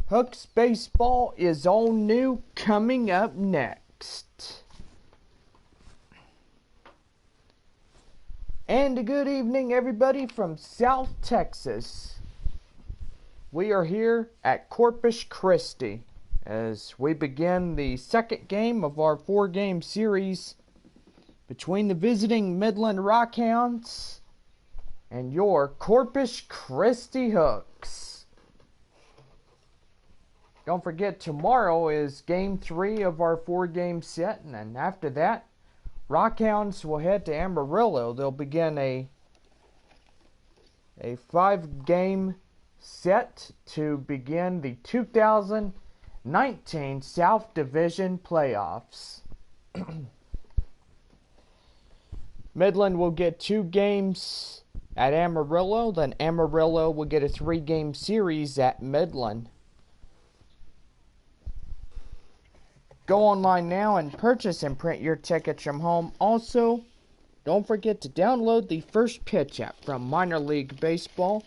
Hooks Baseball is all new, coming up next. And a good evening, everybody from South Texas. We are here at Corpus Christi as we begin the second game of our 4-game series between the visiting Midland Rockhounds and your Corpus Christi Hooks. Don't forget, tomorrow is game 3 of our 4-game set, and then after that, Rockhounds will head to Amarillo. They'll begin a 5-game set to begin the 2019 South Division playoffs. Midland will get 2 games at Amarillo, then Amarillo will get a 3-game series at Midland. Go online now and purchase and print your tickets from home. Also, don't forget to download the First Pitch app from Minor League Baseball.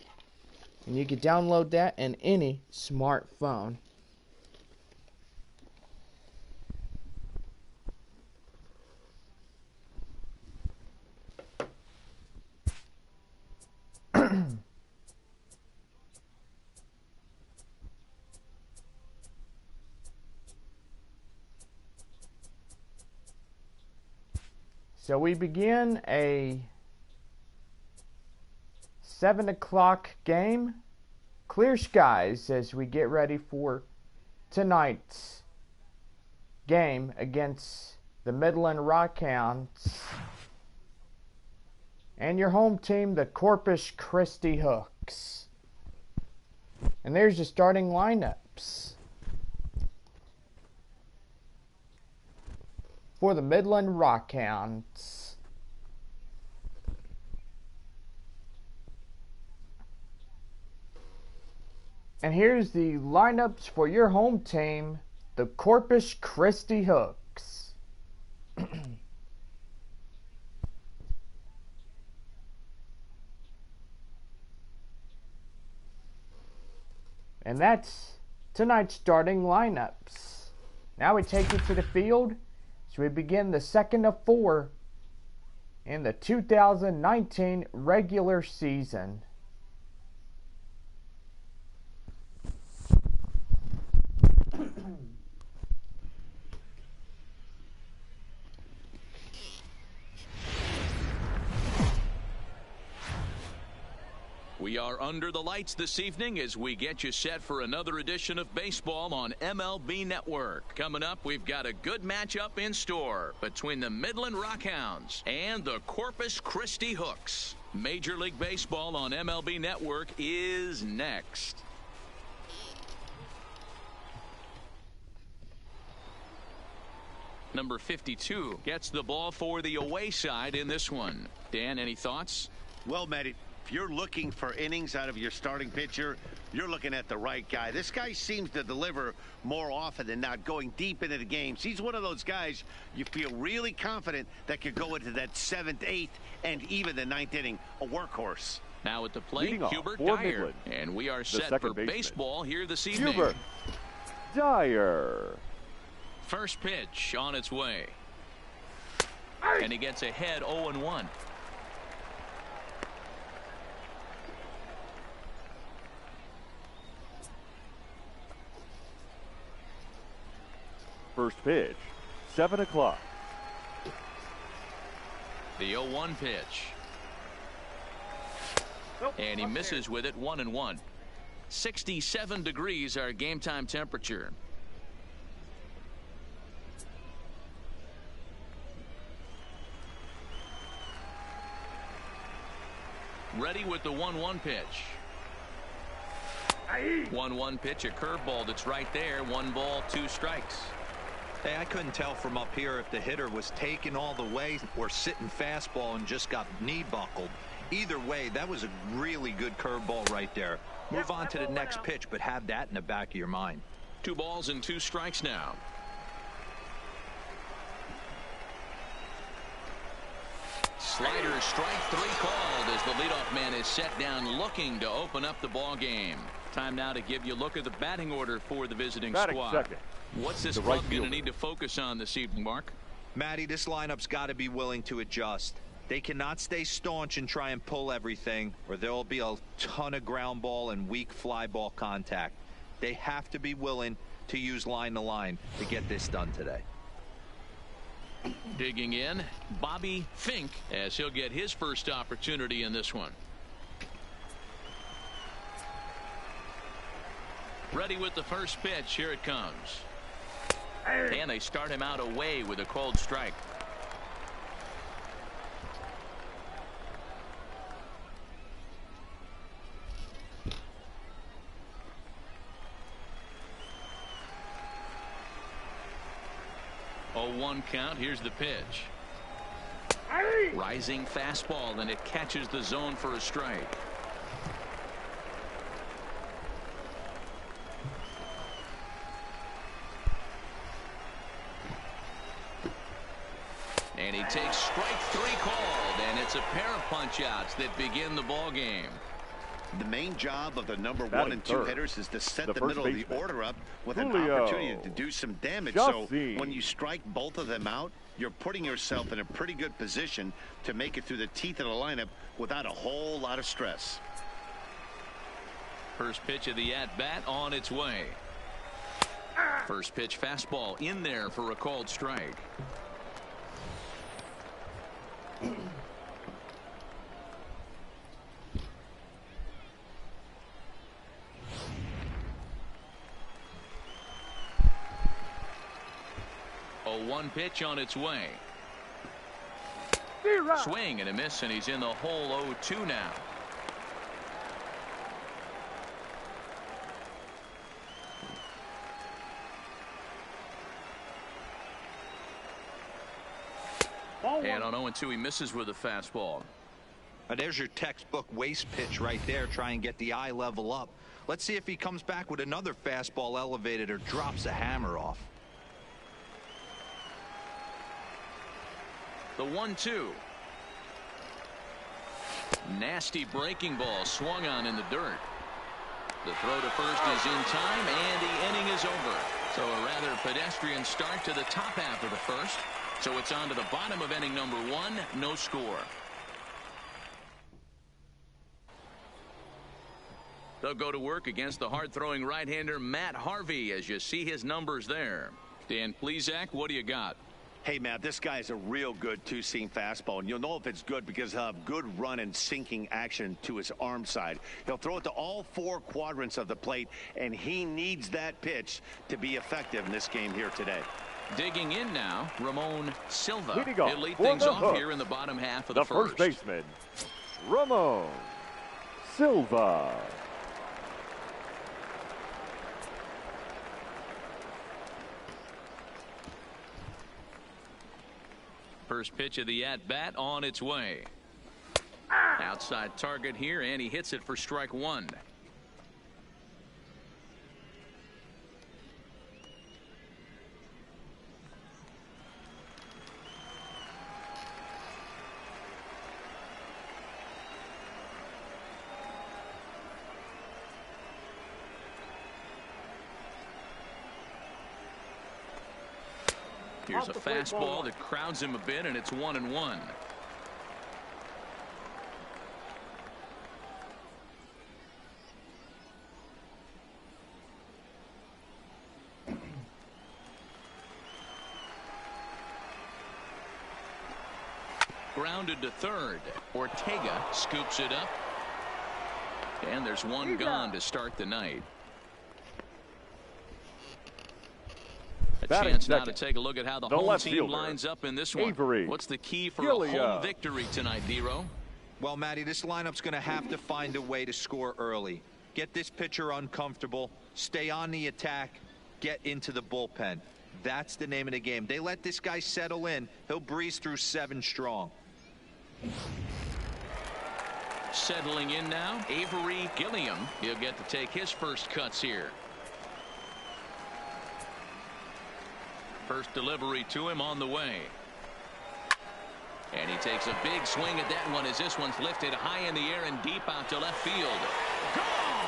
And you can download that in any smartphone. So we begin a 7 o'clock game. Clear skies as we get ready for tonight's game against the Midland Rockhounds and your home team, the Corpus Christi Hooks. And there's your starting lineups for the Midland Rockhounds. And here's the lineups for your home team, the Corpus Christi Hooks. And that's tonight's starting lineups. Now we take you to the field. So we begin the second of 4 in the 2019 regular season. We are under the lights this evening as we get you set for another edition of baseball on MLB Network. Coming up, we've got a good matchup in store between the Midland Rockhounds and the Corpus Christi Hooks. Major League Baseball on MLB Network is next. Number 52 gets the ball for the away side in this one. Dan, any thoughts? Well, Matt, if you're looking for innings out of your starting pitcher, you're looking at the right guy. This guy seems to deliver more often than not, going deep into the games. He's one of those guys you feel really confident that could go into that 7th, 8th, and even the 9th inning, a workhorse. Now at the plate, Hubert Dyer. And we are set for baseball here this evening. Hubert Dyer. First pitch on its way. And he gets ahead 0-1. First pitch, 7 o'clock. The 0-1 pitch. And he misses with it, 1-1. 67 degrees our game time temperature. Ready with the 1-1 pitch. 1-1 pitch, a curveball that's right there. 1 ball, 2 strikes. Hey, I couldn't tell from up here if the hitter was taking all the way or sitting fastball and just got knee buckled. Either way, that was a really good curveball right there. Move on to the next pitch, but have that in the back of your mind. 2 balls and 2 strikes now. Slider, strike 3 called as the leadoff man is set down looking to open up the ball game. Time now to give you a look at the batting order for the visiting Batting squad. second. What's this The club right going to fielder. need to focus on this evening, Mark? Matty, this lineup's got to be willing to adjust. They cannot stay staunch and try and pull everything, or there will be a ton of ground ball and weak fly ball contact. They have to be willing to use line to line to get this done today. Digging in, Bobby Fink, as he'll get his first opportunity in this one. Ready with the first pitch. Here it comes. And they start him out away with a cold strike. Oh, 1 count. Here's the pitch. Rising fastball, and it catches the zone for a strike. And he takes strike 3 called, and it's a pair of punch-outs that begin the ball game. The main job of the number Batting 1 and 2 third. hitters is to set The the first middle of the baseman. order up with an Julio. opportunity to do some damage. Just So seen. when you strike both of them out, you're putting yourself in a pretty good position to make it through the teeth of the lineup without a whole lot of stress. First pitch of the at-bat on its way. First pitch fastball in there for a called strike. A 1 pitch on its way. Swing and a miss, and he's in the hole 0-2 now. And on 0-2, he misses with a fastball. Now there's your textbook waste pitch right there. Try and get the eye level up. Let's see if he comes back with another fastball elevated or drops a hammer off. The 1-2. Nasty breaking ball swung on in the dirt. The throw to first is in time, and the inning is over. So a rather pedestrian start to the top half of the first. So it's on to the bottom of inning number 1, no score. They'll go to work against the hard-throwing right-hander Matt Harvey, as you see his numbers there. Dan Plesac, what do you got? Hey, Matt, this guy is a real good two-seam fastball, and you'll know if it's good because he'll have good run and sinking action to his arm side. He'll throw it to all 4 quadrants of the plate, and he needs that pitch to be effective in this game here today. Digging in now, Ramon Silva. Leading off He'll lead for things the off hook. here in the bottom half of The the first baseman, Ramon Silva. First pitch of the at-bat on its way. Outside target here, and he hits it for strike 1. Here's a fastball that crowds him a bit, and it's 1-1. Grounded to third. Ortega scoops it up. And there's one gone to start the night. A Batting chance now to second, take a look at how the the home left team fielder, lines up in this one. Avery What's the key for a Gillia. home victory tonight, Dero? Well, Matty, this lineup's going to have to find a way to score early. Get this pitcher uncomfortable, stay on the attack, get into the bullpen. That's the name of the game. They let this guy settle in, he'll breeze through 7 strong. Settling in now, Avery Gilliam. He'll get to take his first cuts here. First delivery to him on the way. And he takes a big swing at that one as this one's lifted high in the air and deep out to left field. Gone!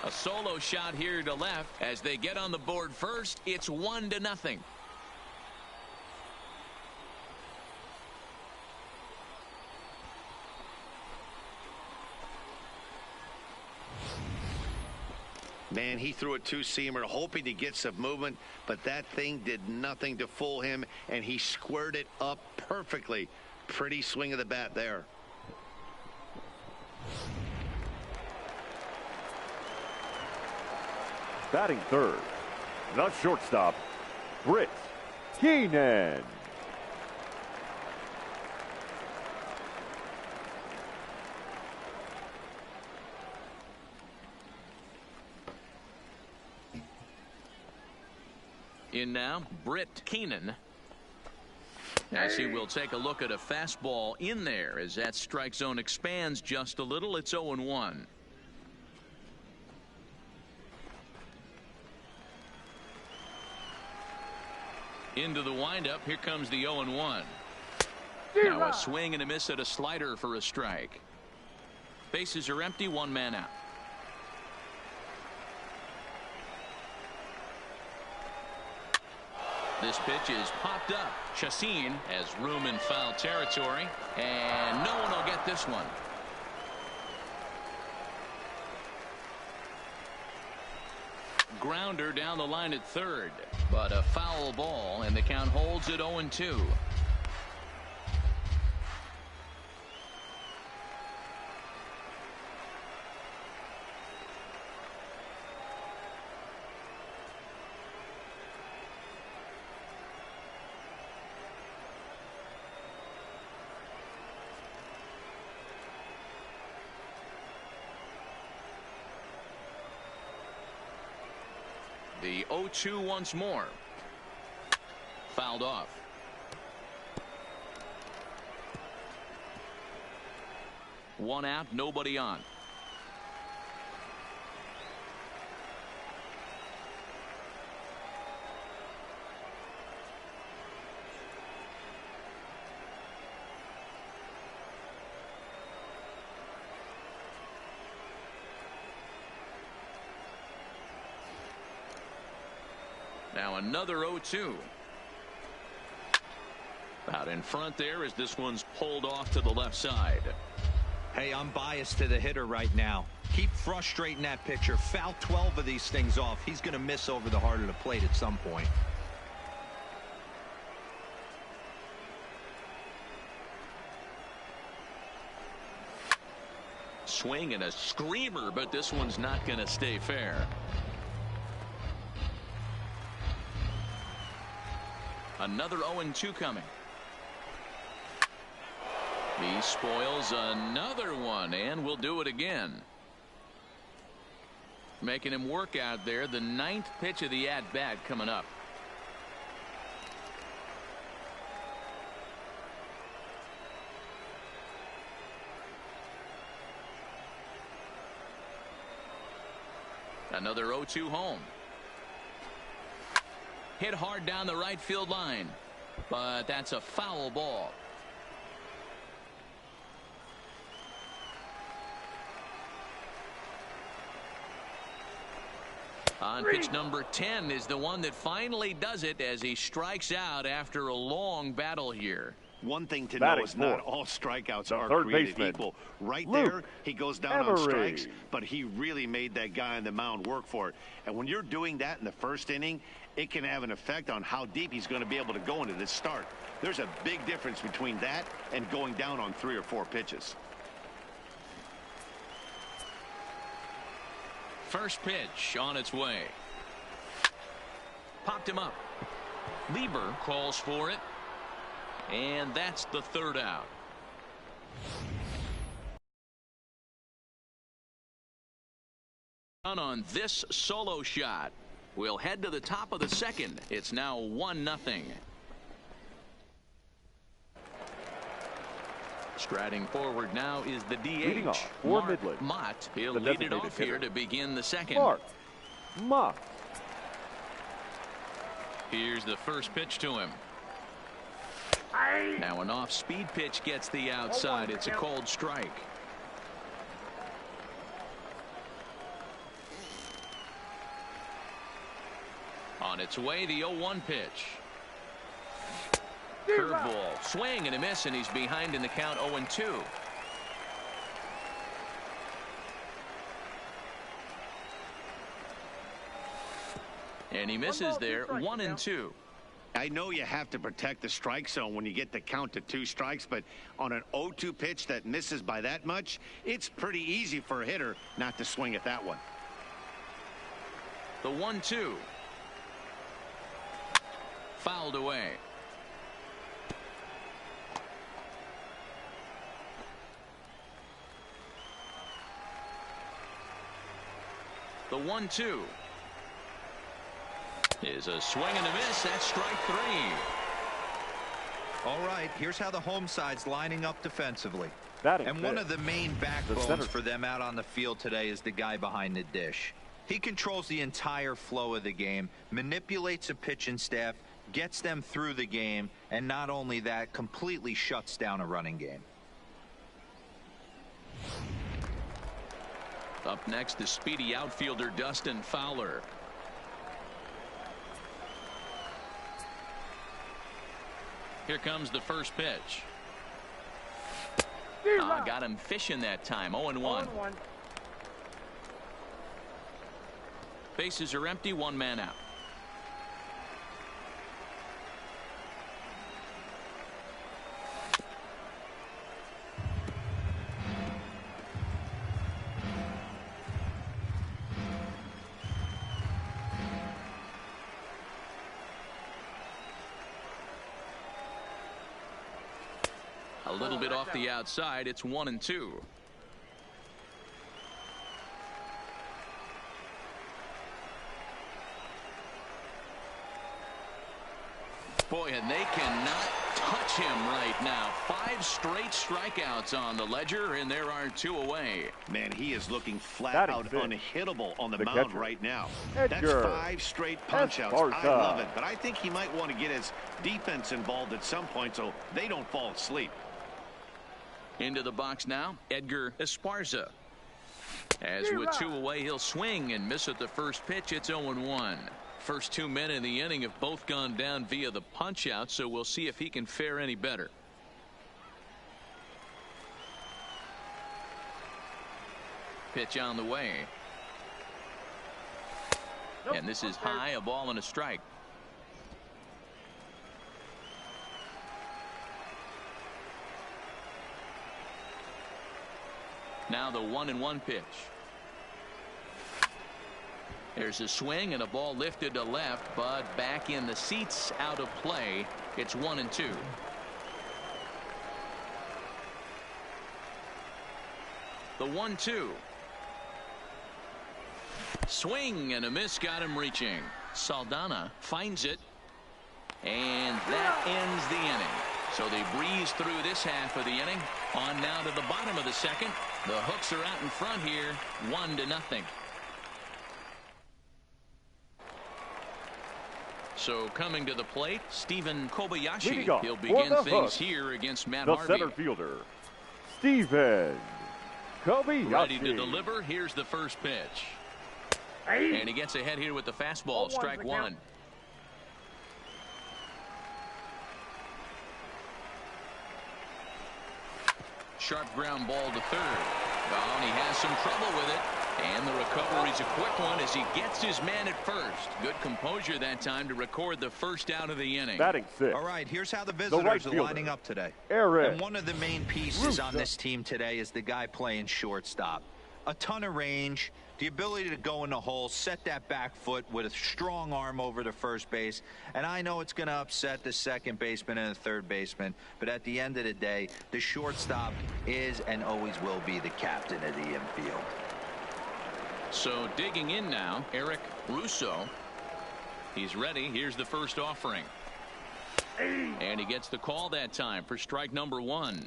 A solo shot here to left. As they get on the board first, it's 1-0. Man, he threw a two-seamer hoping to get some movement, but that thing did nothing to fool him, and he squared it up perfectly. Pretty swing of the bat there. Batting third, the shortstop, Britt Keenan. In now, Britt Keenan. As he will take a look at a fastball in there as that strike zone expands just a little. It's 0-1. Into the windup. Here comes the 0-1. Now a swing and a miss at a slider for a strike. Bases are empty. One man out. This pitch is popped up. Chassin has room in foul territory, and no one will get this one. Grounder down the line at third, but a foul ball, and the count holds at 0-2. The 0-2 once more. Fouled off. One out, nobody on. Now another 0-2. Out in front there as this one's pulled off to the left side. Hey, I'm biased to the hitter right now. Keep frustrating that pitcher. Foul 12 of these things off. He's going to miss over the heart of the plate at some point. Swing and a screamer, but this one's not going to stay fair. Another 0-2 coming. He spoils another one, and will do it again. Making him work out there. The 9th pitch of the at-bat coming up. Another 0-2 home. Hit hard down the right field line, but that's a foul ball. On pitch number 10 is the one that finally does it as he strikes out after a long battle here. One thing to know is not all strikeouts are created equal. Right there, he goes down on strikes, but he really made that guy on the mound work for it. And when you're doing that in the first inning, it can have an effect on how deep he's going to be able to go into this start. There's a big difference between that and going down on 3 or 4 pitches. First pitch on its way. Popped him up. Lieber calls for it. And that's the 3rd out. On this solo shot. We'll head to the top of the 2nd. It's now 1-0. Striding forward now is the DH, Midland. Mott. He'll lead it off here to begin the 2nd. Mark Mott. Here's the first pitch to him. Now an off-speed pitch gets the outside. It's a cold strike. On its way, the 0-1 pitch. Curveball, swing and a miss, and he's behind in the count 0-2. And he misses there, 1-2. I know you have to protect the strike zone when you get the count to 2 strikes, but on an 0-2 pitch that misses by that much, it's pretty easy for a hitter not to swing at that one. The 1-2. Fouled away. The 1-2 is a swing and a miss. That's strike 3. All right, here's how the home side's lining up defensively. And one of the main backbones for them out on the field today is the guy behind the dish. He controls the entire flow of the game, manipulates a pitching staff, gets them through the game, and not only that, completely shuts down a running game. Up next, the speedy outfielder Dustin Fowler. Here comes the first pitch. Got him fishing that time. 0-1. Bases are empty. 1 man out. A little bit off the outside. It's 1-2. Boy, and they cannot touch him right now. 5 straight strikeouts on the ledger, and there are 2 away. Man, he is looking flat out unhittable on the mound catcher, right now. Edgar. That's 5 straight punch-outs. I love it, but I think he might want to get his defense involved at some point so they don't fall asleep. Into the box now, Edgar Esparza. As with 2 away, he'll swing and miss at the first pitch. It's 0-1. First 2 men in the inning have both gone down via the punch out, so we'll see if he can fare any better. Pitch on the way. And this is high, a ball and a strike. Now the 1-1 pitch. There's a swing and a ball lifted to left, but back in the seats, out of play. It's 1-2. The 1-2. Swing and a miss, got him reaching. Saldana finds it, and that ends the inning. So they breeze through this half of the inning. On now to the bottom of the second. The Hooks are out in front here, 1-0. So coming to the plate, Stephen Kobayashi. He'll begin things here against Matt Harvey. The center fielder, Stephen Kobayashi. Ready to deliver. Here's the first pitch. And he gets ahead here with the fastball. Strike 1. Sharp ground ball to third. Oh, and he has some trouble with it. And the recovery's a quick one as he gets his man at first. Good composure that time to record the first out of the inning. Batting 6. All right, here's how the visitors are lining up today. And one of the main pieces on this team today is the guy playing shortstop. A ton of range, the ability to go in the hole, set that back foot with a strong arm over to first base. And I know it's going to upset the second baseman and the third baseman, but at the end of the day, the shortstop is and always will be the captain of the infield. So digging in now, Eric Russo. He's ready. Here's the first offering. And he gets the call that time for strike number 1.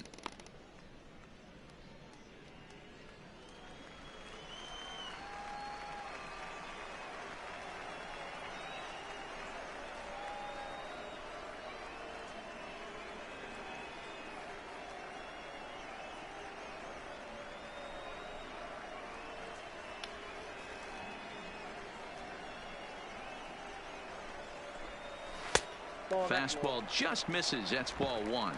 fastball just misses. That's ball one.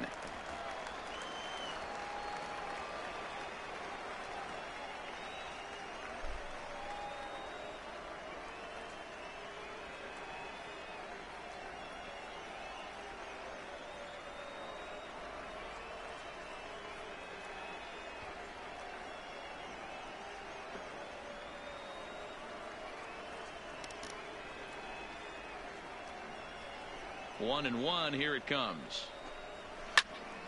One and one. Here it comes.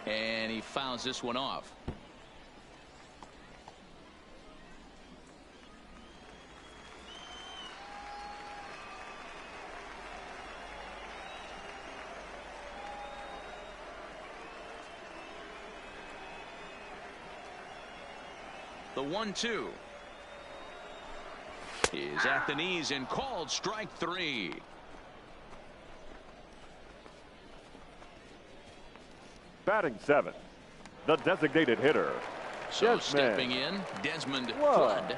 And he fouls this one off. The 1-2 is at the knees and called strike three. Batting seventh, the designated hitter. So stepping in, Desmond Flood.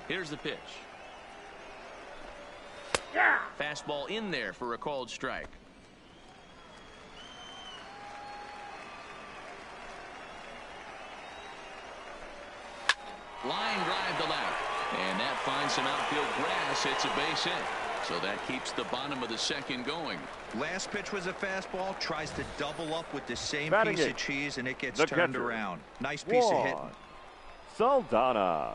Here's the pitch. Fastball in there for a called strike. Line drive to left. And that finds some outfield grass. It's a base hit. So that keeps the bottom of the second going. Last pitch was a fastball. Tries to double up with the same Batting piece eight, of cheese, and it gets the turned catcher, around. Nice piece of hitting. Saldana.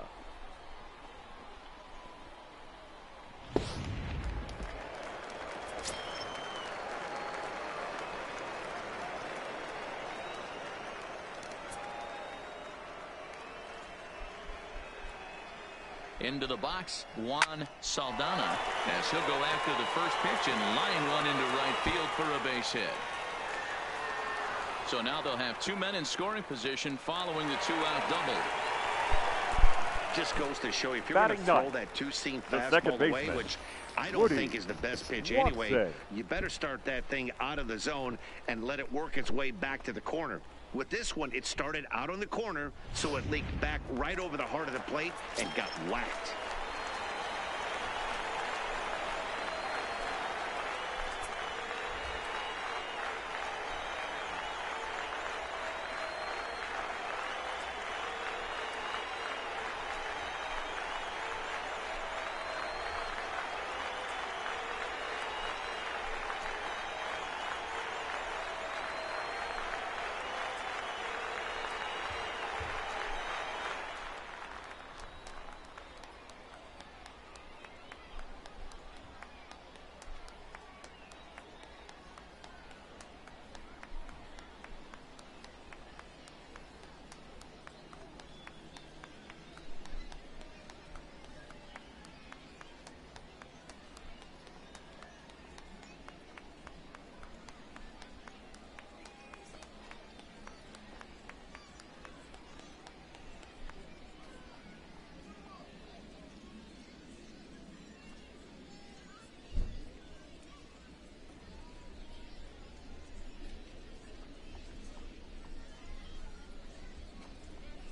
Into the box, Juan Saldana, as he'll go after the first pitch and line one into right field for a base hit. So now they'll have two men in scoring position following the two-out double. Just goes to show you, if you're going to throw that two-seam fastball away, which I don't think is the best pitch anyway, you better start that thing out of the zone and let it work its way back to the corner. With this one, it started out on the corner, so it leaked back right over the heart of the plate and got whacked.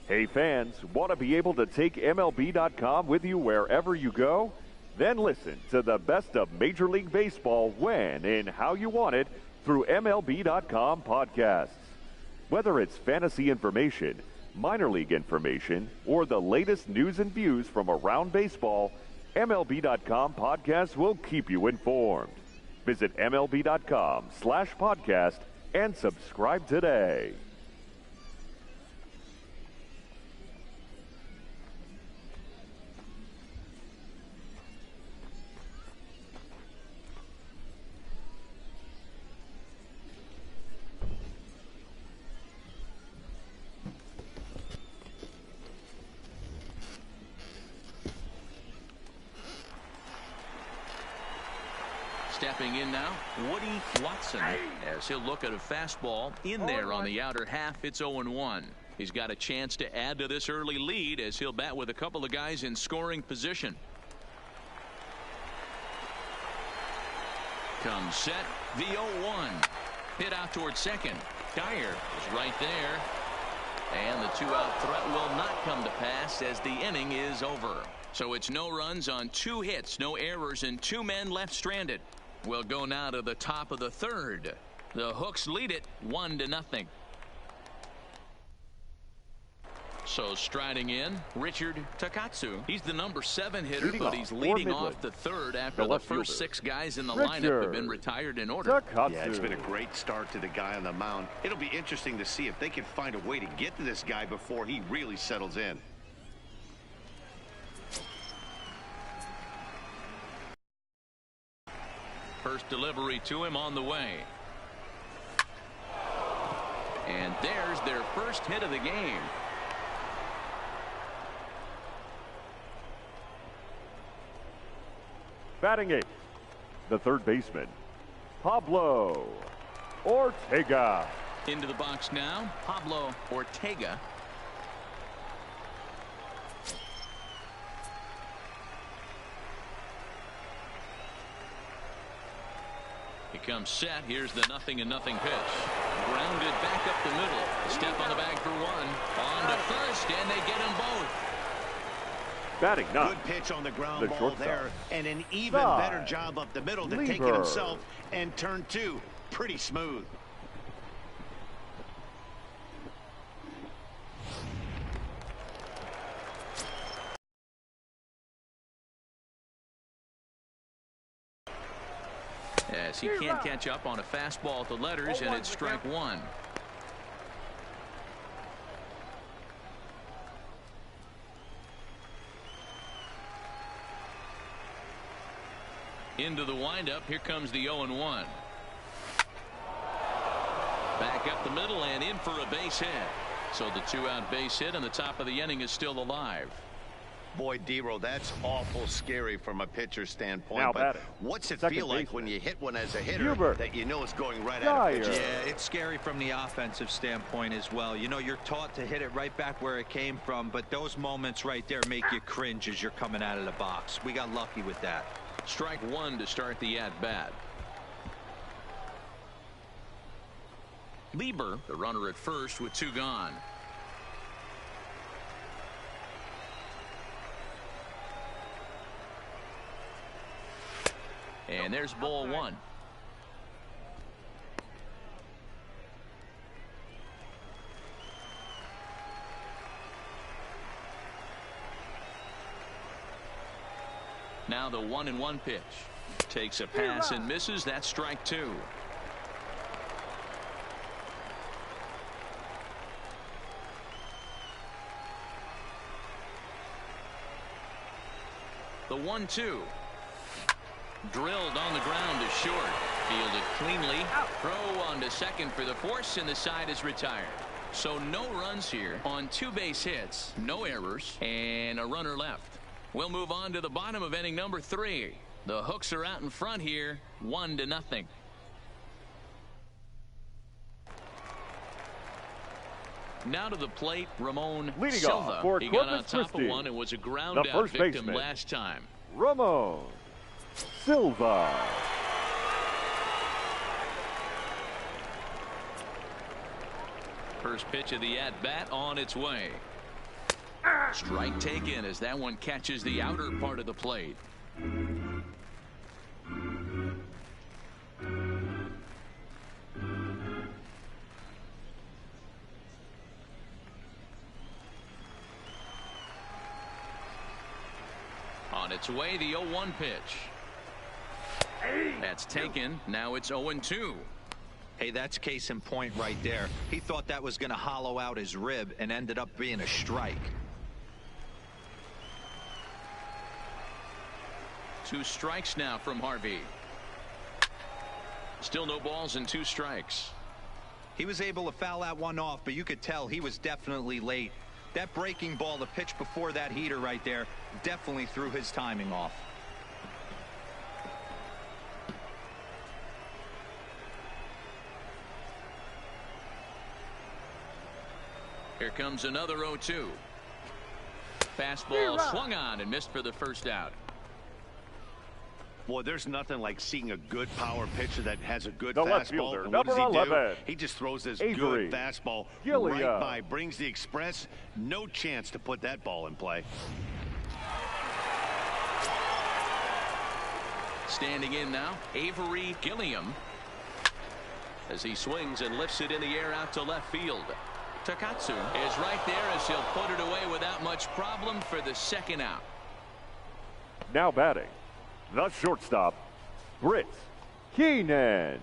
Hey fans, want to be able to take MLB.com with you wherever you go? Then listen to the best of Major League Baseball when and how you want it through MLB.com podcasts. Whether it's fantasy information, minor league information, or the latest news and views from around baseball, MLB.com podcasts will keep you informed. Visit MLB.com/podcast and subscribe today. Stepping in now, Woody Watson, as he'll look at a fastball in there on the outer half. It's 0-1. He's got a chance to add to this early lead as he'll bat with a couple of guys in scoring position. Comes set, the 0-1. Hit out towards second. Dyer is right there. And the two-out threat will not come to pass as the inning is over. So it's no runs on 2 hits, no errors, and 2 men left stranded. We'll go now to the top of the third. The Hooks lead it 1-0. So striding in, Richard Takatsu. He's the number 7 hitter, but he's leading off the third after the first 6 guys in the lineup have been retired in order. Yeah, it's been a great start to the guy on the mound. It'll be interesting to see if they can find a way to get to this guy before he really settles in. First delivery to him on the way. And there's their first hit of the game. Batting 8th, the third baseman, Pablo Ortega. Into the box now, Pablo Ortega. He comes set. Here's the 0-0 pitch. Grounded back up the middle. Step on the bag for 1. On to first, and they get them both. Batting 9th. Good pitch on the ground ball shortstop. there, and an even better job up the middle to take it himself and turn 2. Pretty smooth. As he can't catch up on a fastball at the letters, and it's strike 1. Into the windup. Here comes the 0-1. Back up the middle and in for a base hit. So the 2-out base hit and the top of the inning is still alive. Boy, D-Row, that's awful scary from a pitcher's standpoint. Now but what's it feel like when you hit one as a hitter that you know it's going right at a pitcher? Yeah, it's scary from the offensive standpoint as well. You know, you're taught to hit it right back where it came from, but those moments right there make you cringe as you're coming out of the box. We got lucky with that. Strike 1 to start the at-bat. Lieber, the runner at first with 2 gone. And there's ball 1. Now the 1-1 pitch. Takes a pass and misses. That's strike 2. The 1-2. Drilled on the ground to short. Fielded cleanly. Throw on to second for the force, and the side is retired. So no runs here on 2 base hits, no errors, and a runner left. We'll move on to the bottom of inning number 3. The Hooks are out in front here, 1-0. Now to the plate, Ramon Leading Silva. off for He got on Corpus top Christi, of one and was a ground the out first victim baseman, last time. Ramon Silva. First pitch of the at-bat on its way. Strike taken as that one catches the outer part of the plate. On its way, the 0-1 pitch. That's taken. Now it's 0-2. Hey, that's case in point right there. He thought that was going to hollow out his rib and ended up being a strike. 2 strikes now from Harvey. Still no balls and 2 strikes. He was able to foul that one off, but you could tell he was definitely late. That breaking ball, the pitch before that heater right there, definitely threw his timing off. Here comes another 0-2. Fastball swung on and missed for the first out. Boy, there's nothing like seeing a good power pitcher that has a good The left fastball. fielder, And what does number he do? 11, He just throws this Avery good fastball Gilliam. right by, brings the express. No chance to put that ball in play. Standing in now, Avery Gilliam, as he swings and lifts it in the air out to left field. Takatsu is right there as he'll put it away without much problem for the second out. Now batting, the shortstop, Britt Keenan.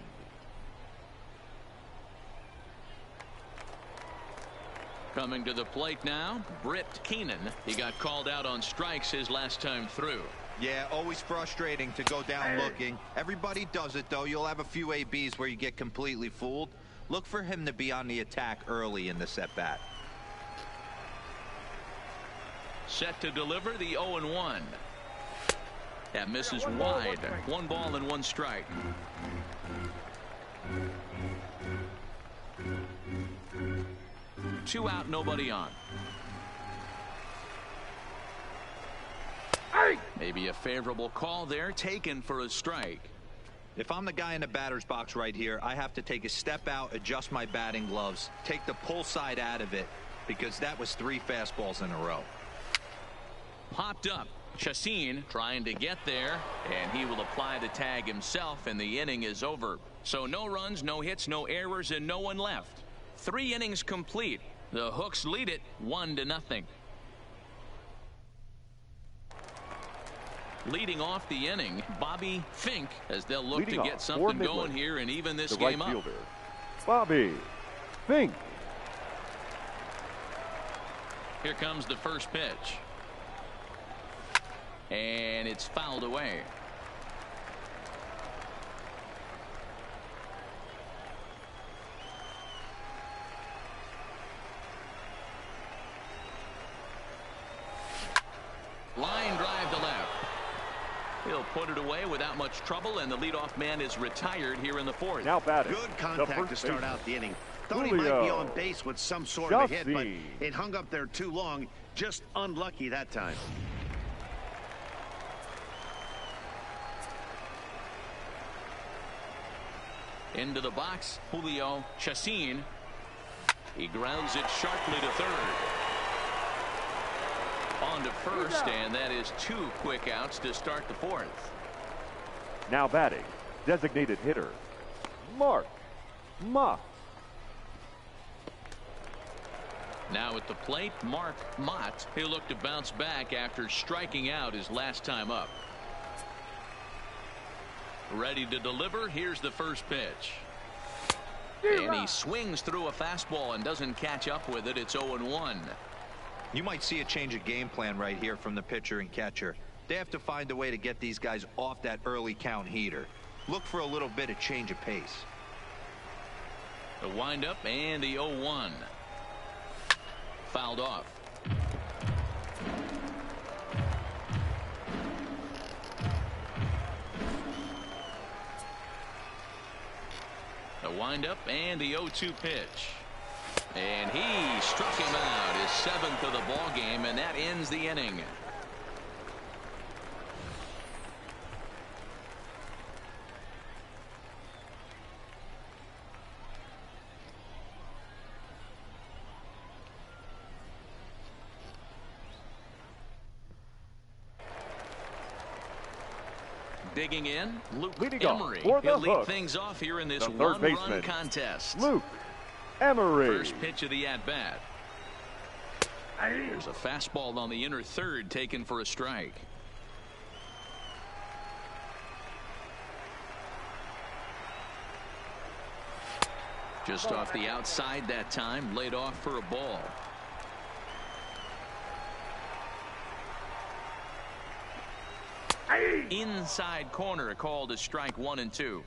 Coming to the plate now, Britt Keenan. He got called out on strikes his last time through. Yeah, always frustrating to go down looking. Everybody does it, though. You'll have a few ABs where you get completely fooled. Look for him to be on the attack early in this at-bat. Set to deliver the 0-1. That misses wide. 1 ball and 1 strike. Two out, nobody on. Maybe a favorable call there, taken for a strike. If I'm the guy in the batter's box right here, I have to take a step out, adjust my batting gloves, take the pull side out of it, because that was 3 fastballs in a row. Popped up. Chassin trying to get there, and he will apply the tag himself, and the inning is over. So no runs, no hits, no errors, and no one left. 3 innings complete. The Hooks lead it 1-0. Leading off the inning, Bobby Fink, as they'll look Leading to off get for something Midland, going here and even this the game right up. fielder, Bobby Fink. Here comes the first pitch. And it's fouled away. Line drive to left. He'll put it away without much trouble, and the leadoff man is retired here in the 4th. Now batting, Good the contact first to start baseman, out the inning. Thought he might be Julio on base with some sort of a hit, but Chassin. it hung up there too long. Just unlucky that time. Into the box, Julio Chassin. He grounds it sharply to third. On to first, and that is 2 quick outs to start the 4th. Now batting, designated hitter, Mark Mott. Now at the plate, Mark Mott. He'll look to bounce back after striking out his last time up. Ready to deliver. Here's the first pitch. And he swings through a fastball and doesn't catch up with it. It's 0-1. You might see a change of game plan right here from the pitcher and catcher. They have to find a way to get these guys off that early count heater. Look for a little bit of change of pace. The windup and the 0-1. Fouled off. The windup and the 0-2 pitch. And he struck him out, his 7th of the ball game, and that ends the inning. Digging in, Luke Leading off Emery. for the He'll lead Hooks, things off here in this the third one-run baseman, contest. Luke Emery. First pitch of the at-bat. There's a fastball on the inner third taken for a strike. Just off the outside that time, laid off for a ball. Inside corner, called as strike 1 and 2.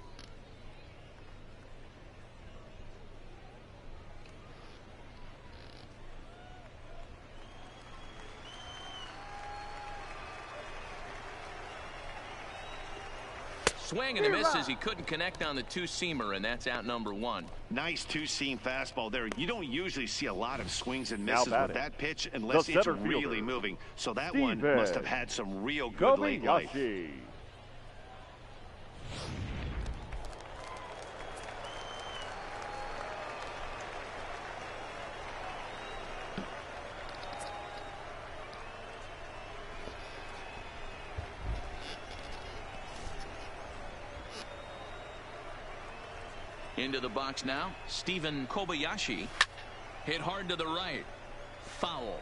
swing and a miss as he couldn't connect on the two-seamer, and that's out number one. Nice two-seam fastball there. You don't usually see a lot of swings and misses with that pitch unless the it's center really fielder, moving. So that Steven one must have had some real good late life. Into the box now, Stephen Kobayashi. Hit hard to the right. Foul.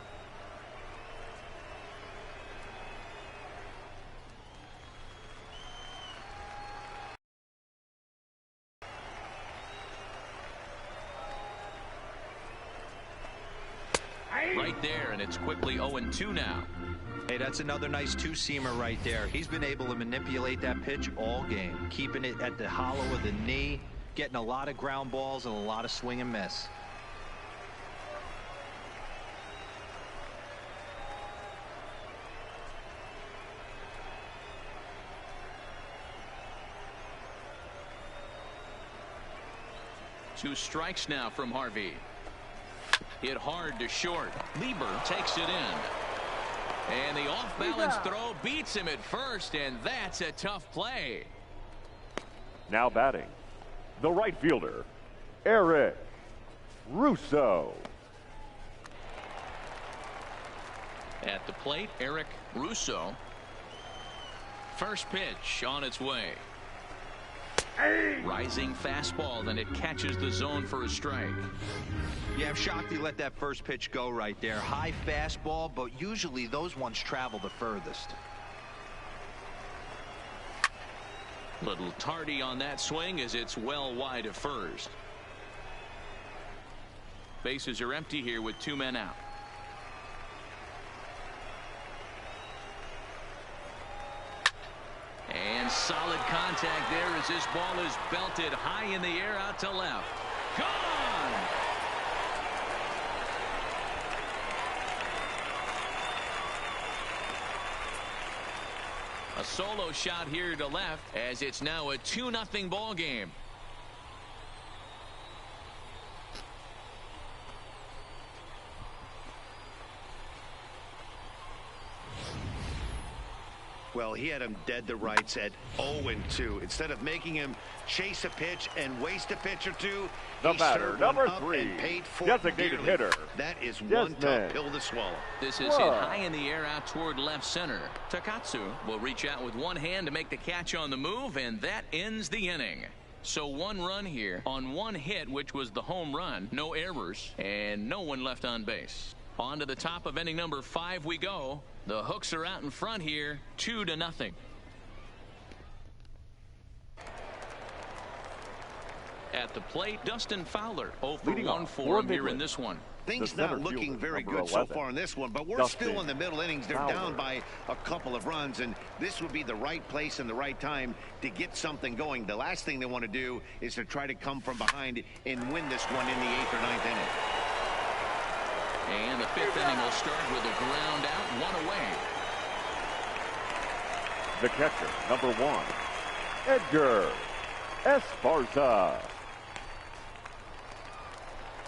Right there, and it's quickly 0-2 now. Hey, that's another nice two-seamer right there. He's been able to manipulate that pitch all game, keeping it at the hollow of the knee, getting a lot of ground balls and a lot of swing and miss. Two strikes now from Harvey. Hit hard to short. Lieber takes it in. And the off-balance throw beats him at first, and that's a tough play. Now batting, the right fielder, Eric Russo. At the plate, Eric Russo. First pitch on its way. Rising fastball, then it catches the zone for a strike. Yeah, I'm shocked he let that first pitch go right there. High fastball, but usually those ones travel the furthest. Little tardy on that swing as it's well wide of first. Bases are empty here with two men out. And solid contact there as this ball is belted high in the air out to left. Gone! A solo shot here to left as it's now a 2-0 ball game. Well, he had him dead to rights at 0-2. Instead of making him chase a pitch and waste a pitch or two, the he batter, number 3, and paid for designated hitter. That is one tough pill to swallow. This is hit high in the air out toward left center. Takatsu will reach out with one hand to make the catch on the move, and that ends the inning. So one run here on one hit, which was the home run. No errors, and no one left on base. On to the top of inning number 5 we go. The Hooks are out in front here, 2-0. At the plate, Dustin Fowler, 0 for 1 for him here in this one. Things not looking very good so far in this one, but we're still in the middle innings. They're down by a couple of runs, and this would be the right place and the right time to get something going. The last thing they want to do is to try to come from behind and win this one in the 8th or 9th inning. And the 5th inning will start with a ground out, 1 away. The catcher, number 1, Edgar Esparza.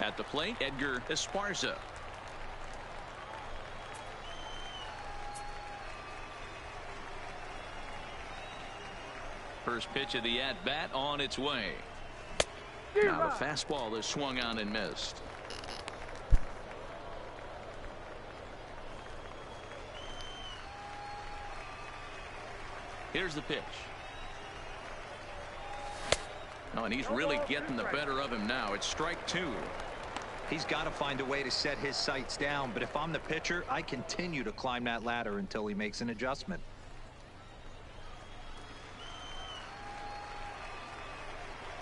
At the plate, Edgar Esparza. First pitch of the at-bat on its way. Now the fastball is swung on and missed. Here's the pitch. Oh, and he's really getting the better of him now. It's strike 2. He's got to find a way to set his sights down, but if I'm the pitcher, I continue to climb that ladder until he makes an adjustment.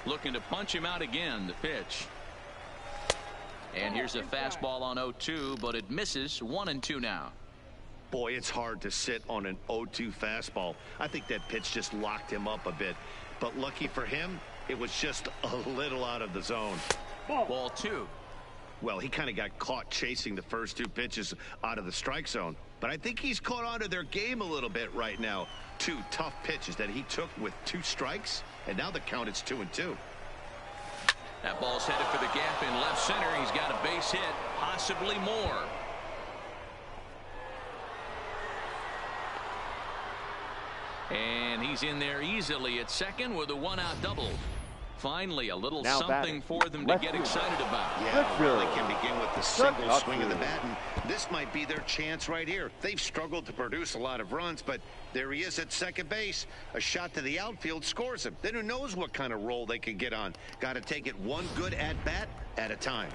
Looking to punch him out again. The pitch. And here's a fastball on 0-2, but it misses. 1-2 now. Boy, it's hard to sit on an 0-2 fastball. I think that pitch just locked him up a bit. But lucky for him, it was just a little out of the zone. Ball 2. Well, he kind of got caught chasing the first 2 pitches out of the strike zone. but I think he's caught on to their game a little bit right now. 2 tough pitches that he took with 2 strikes, and now the count is 2-2. That ball's headed for the gap in left center. He's got a base hit, possibly more. And he's in there easily at second with a 1-out double. Finally, a little Now something batting. for them to get excited about. Yeah, really can begin with the single swing of the bat, and this might be their chance right here. They've struggled to produce a lot of runs, but there he is at second base. A shot to the outfield scores him. Then who knows what kind of roll they can get on. Got to take it one good at-bat at a time.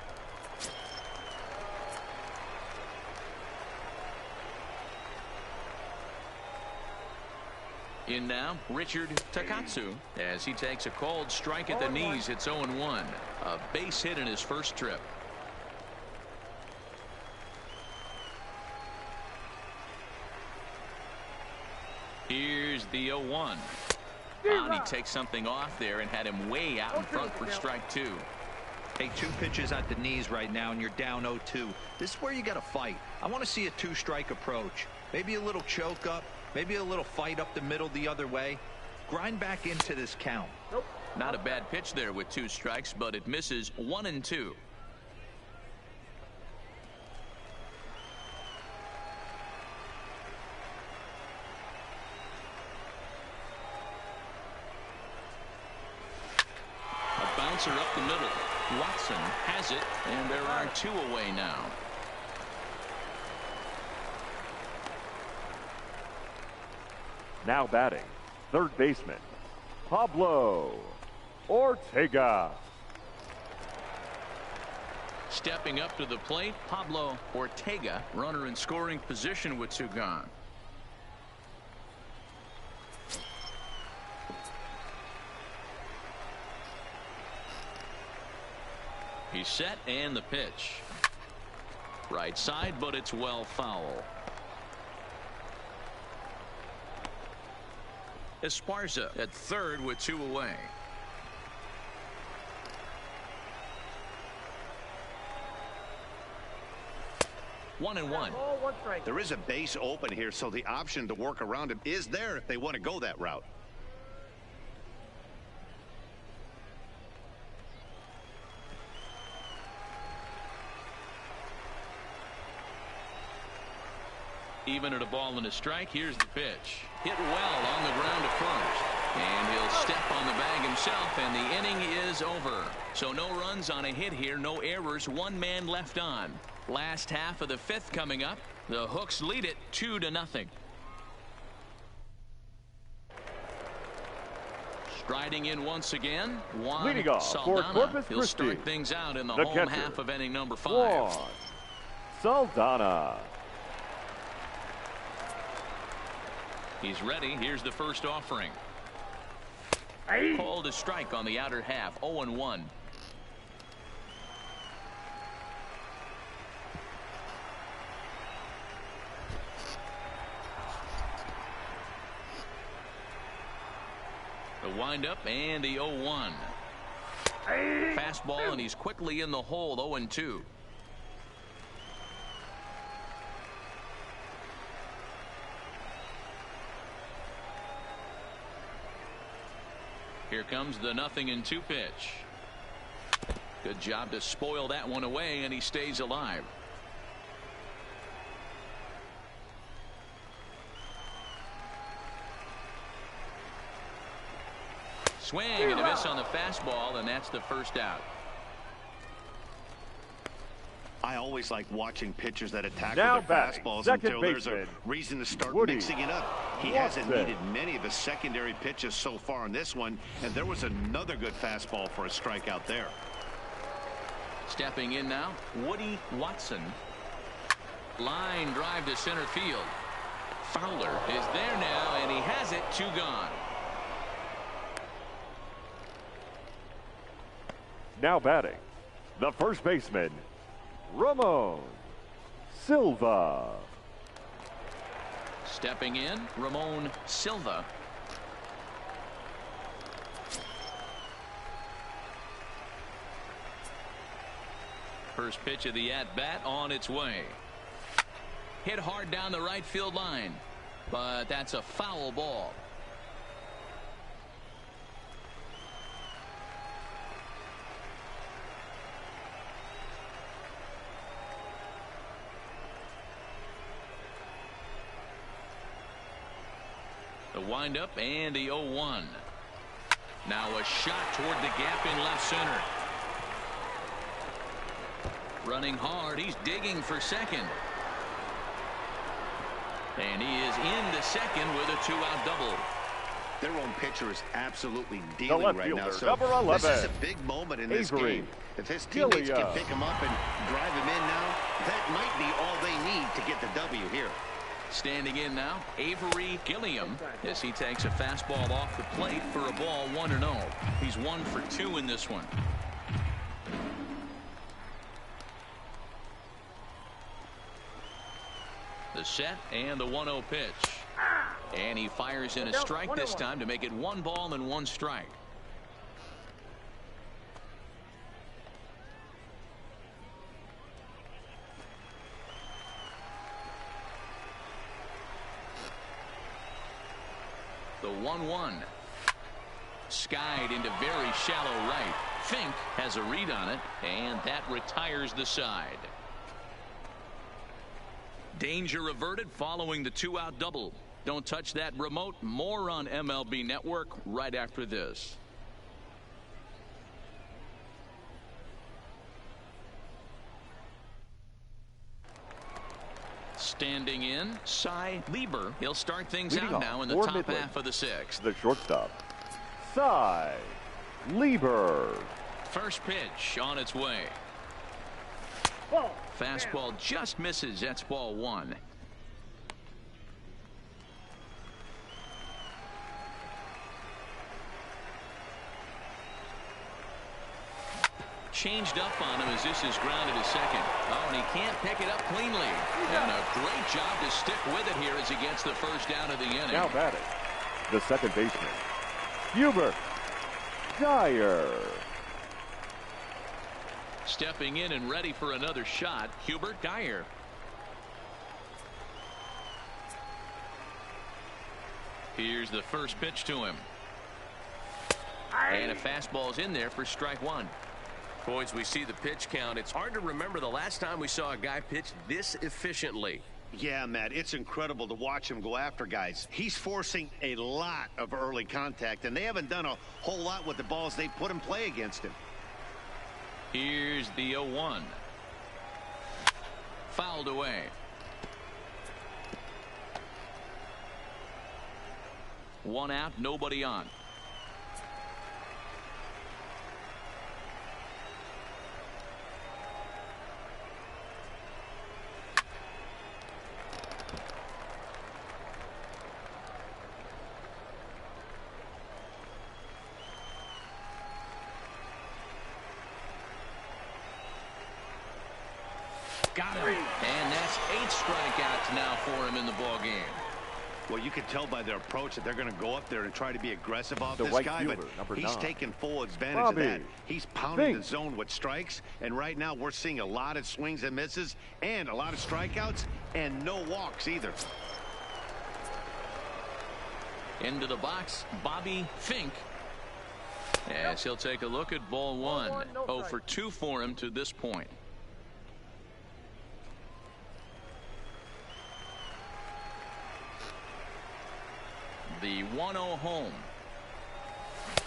In now, Richard Takatsu, as he takes a cold strike at the knees. It's 0-1. A base hit in his first trip. Here's the 0-1. And he takes something off there and had him way out in front for strike 2. Hey, 2 pitches at the knees right now, and you're down 0-2. This is where you got to fight. I want to see a 2-strike approach. Maybe a little choke up. Maybe a little fight up the middle the other way. Grind back into this count. Not a bad pitch there with 2 strikes, but it misses 1-2. A bouncer up the middle. Watson has it, and there are 2 away now. Now batting, third baseman, Pablo Ortega. Stepping up to the plate, Pablo Ortega, runner in scoring position with 2 gone. He's set, and the pitch. Right side, but it's well foul. Esparza at third with 2 away. One and one. There is a base open here, so the option to work around him is there if they want to go that route. Even at a ball and a strike, here's the pitch. Hit well on the ground to first. And he'll step on the bag himself, and the inning is over. So no runs on a hit here, no errors, 1 man left on. Last half of the 5th coming up. The Hooks lead it 2-0. Striding in once again, Juan Leading off for Saldana. Corpus He'll Christi, start things out in the the home catcher, half of inning number 5. Juan Saldana. He's ready. Here's the first offering. Called a strike on the outer half. 0-1. The windup and the 0-1. Fastball, and he's quickly in the hole. 0-2. Here comes the 0-2 pitch. Good job to spoil that one away, and he stays alive. Swing and a miss on the fastball, and that's the first out. I always like watching pitchers that attack Now with their batting, fastballs second until there's a baseman, reason to start Woody mixing it up. He hasn't needed many of his secondary pitches so far in this one, and there was another good fastball for a strikeout there. Stepping in now, Woody Watson. Line drive to center field. Fowler is there now, and he has it. 2 gone. Now batting, the first baseman, Ramon Silva. Stepping in, Ramon Silva. First pitch of the at-bat on its way. Hit hard down the right field line. But that's a foul ball. The windup and the 0-1. Now a shot toward the gap in left center. Running hard. He's digging for second. And he is into second with a 2-out double. Their own pitcher is absolutely dealing right now. So number 11. This is a big moment in this game. If his teammates can pick him up and drive him in now, that might be all they need to get the W here. Standing in now, Avery Gilliam, as he takes a fastball off the plate for a ball 1-0. He's 1 for 2 in this one. The set and the 1-0 pitch. And he fires in a strike this time to make it 1 ball and 1 strike. The 1-1. Skied into very shallow right. Fink has a read on it, and that retires the side. Danger averted following the 2-out double. Don't touch that remote. More on MLB Network right after this. Standing in, Cy Lieber. He'll start things out now in the top Midland, half of the 6th. The shortstop, Cy Lieber. First pitch on its way. Fastball just misses. That's ball 1. Changed up on him as this is grounded to second. Oh, and he can't pick it up cleanly. And a great job to stick with it here as he gets the first down of the inning. Now batting, the second baseman, Hubert Dyer. Stepping in and ready for another shot, Hubert Dyer. Here's the first pitch to him. And a fastball's in there for strike 1. Boys, we see the pitch count. It's hard to remember the last time we saw a guy pitch this efficiently. Yeah, Matt, it's incredible to watch him go after guys. He's forcing a lot of early contact, and they haven't done a whole lot with the balls they put in play against him. Here's the 0-1. Fouled away. 1 out, nobody on. Got him. And that's 8 strikeouts now for him in the ball game. Well, you can tell by their approach that they're going to go up there and try to be aggressive off this right guy, fielder, but he's 9. taking full advantage of that. He's pounding the zone with strikes, and right now we're seeing a lot of swings and misses and a lot of strikeouts and no walks either. Into the box, Bobby Fink. As he'll take a look at ball 1. 0 for 2 for him to this point. The 1-0 home.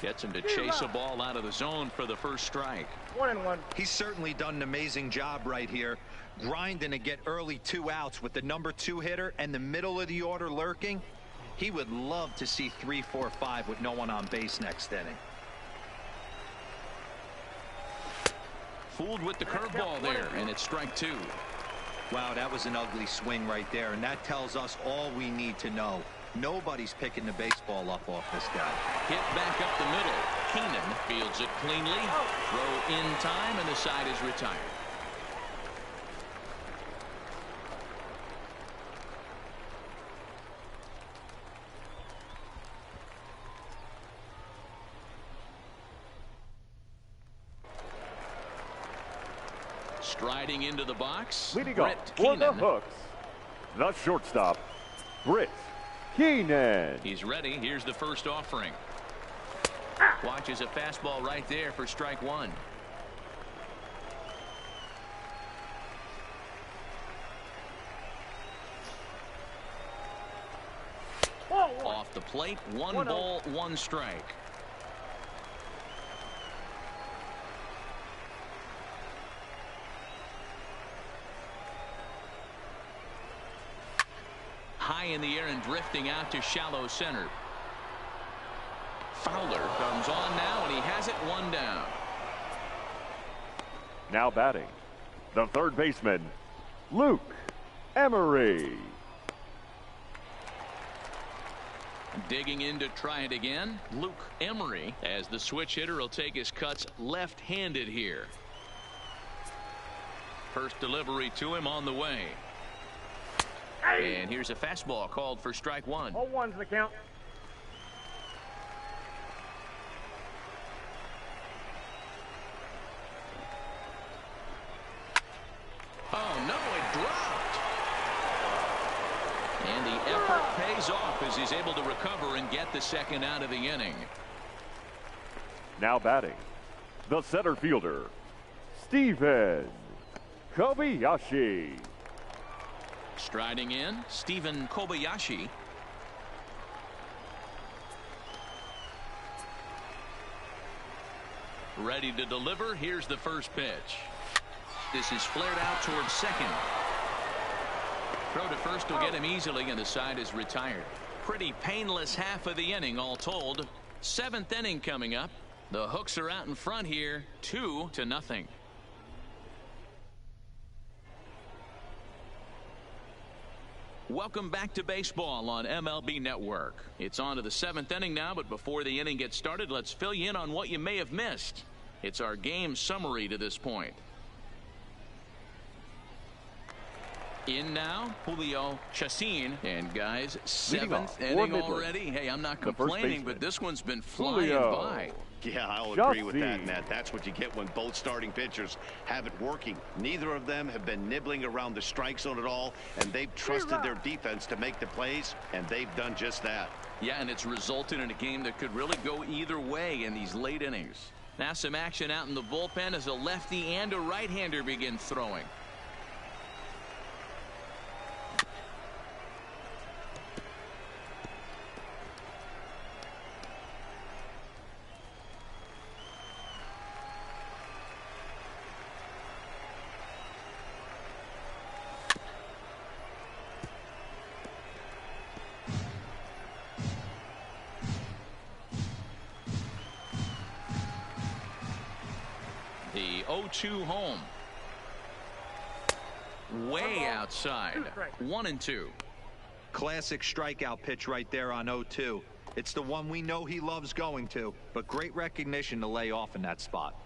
Gets him to chase a ball out of the zone for the first strike. 1-1. He's certainly done an amazing job right here, grinding to get early 2 outs with the number 2 hitter and the middle of the order lurking. He would love to see 3, 4, 5 with no one on base next inning. Fooled with the curveball there, and it's strike 2. Wow, that was an ugly swing right there, and that tells us all we need to know. Nobody's picking the baseball up off this guy. Hit back up the middle. Keenan fields it cleanly. Throw in time, and the side is retired. Striding into the box, Leading Brett off for the Keenan. Hooks, The shortstop, Britt Keenan. He's ready. Here's the first offering. Watches a fastball right there for strike one. Off the plate, one ball, one strike. High in the air and drifting out to shallow center. Fowler comes on now, and he has it one down. Now batting, the third baseman, Luke Emery. Digging in to try it again, Luke Emery, as the switch hitter will take his cuts left-handed here. First delivery to him on the way. And here's a fastball called for strike one. 0-1's the count. Oh, no, it dropped. And the effort pays off as he's able to recover and get the second out of the inning. Now batting, the center fielder, Stephen Kobayashi. Striding in, Stephen Kobayashi. Ready to deliver. Here's the first pitch. This is flared out towards second. Throw to first will get him easily, and the side is retired. Pretty painless half of the inning, all told. Seventh inning coming up. The Hooks are out in front here, 2-0. Welcome back to baseball on MLB Network. It's on to the seventh inning now, but before the inning gets started, let's fill you in on what you may have missed. It's our game summary to this point. In now, Julio Chacin. And guys, seventh inning already. Hey, I'm not complaining, but this one's been flying by. Yeah, I'll agree with that, Matt. That's what you get when both starting pitchers have it working. Neither of them have been nibbling around the strike zone at all, and they've trusted their defense to make the plays, and they've done just that. Yeah, and it's resulted in a game that could really go either way in these late innings. Now some action out in the bullpen as a lefty and a right-hander begin throwing. The 0-2 home. Way outside. 1-2. Classic strikeout pitch right there on 0-2. It's the one we know he loves going to, but great recognition to lay off in that spot.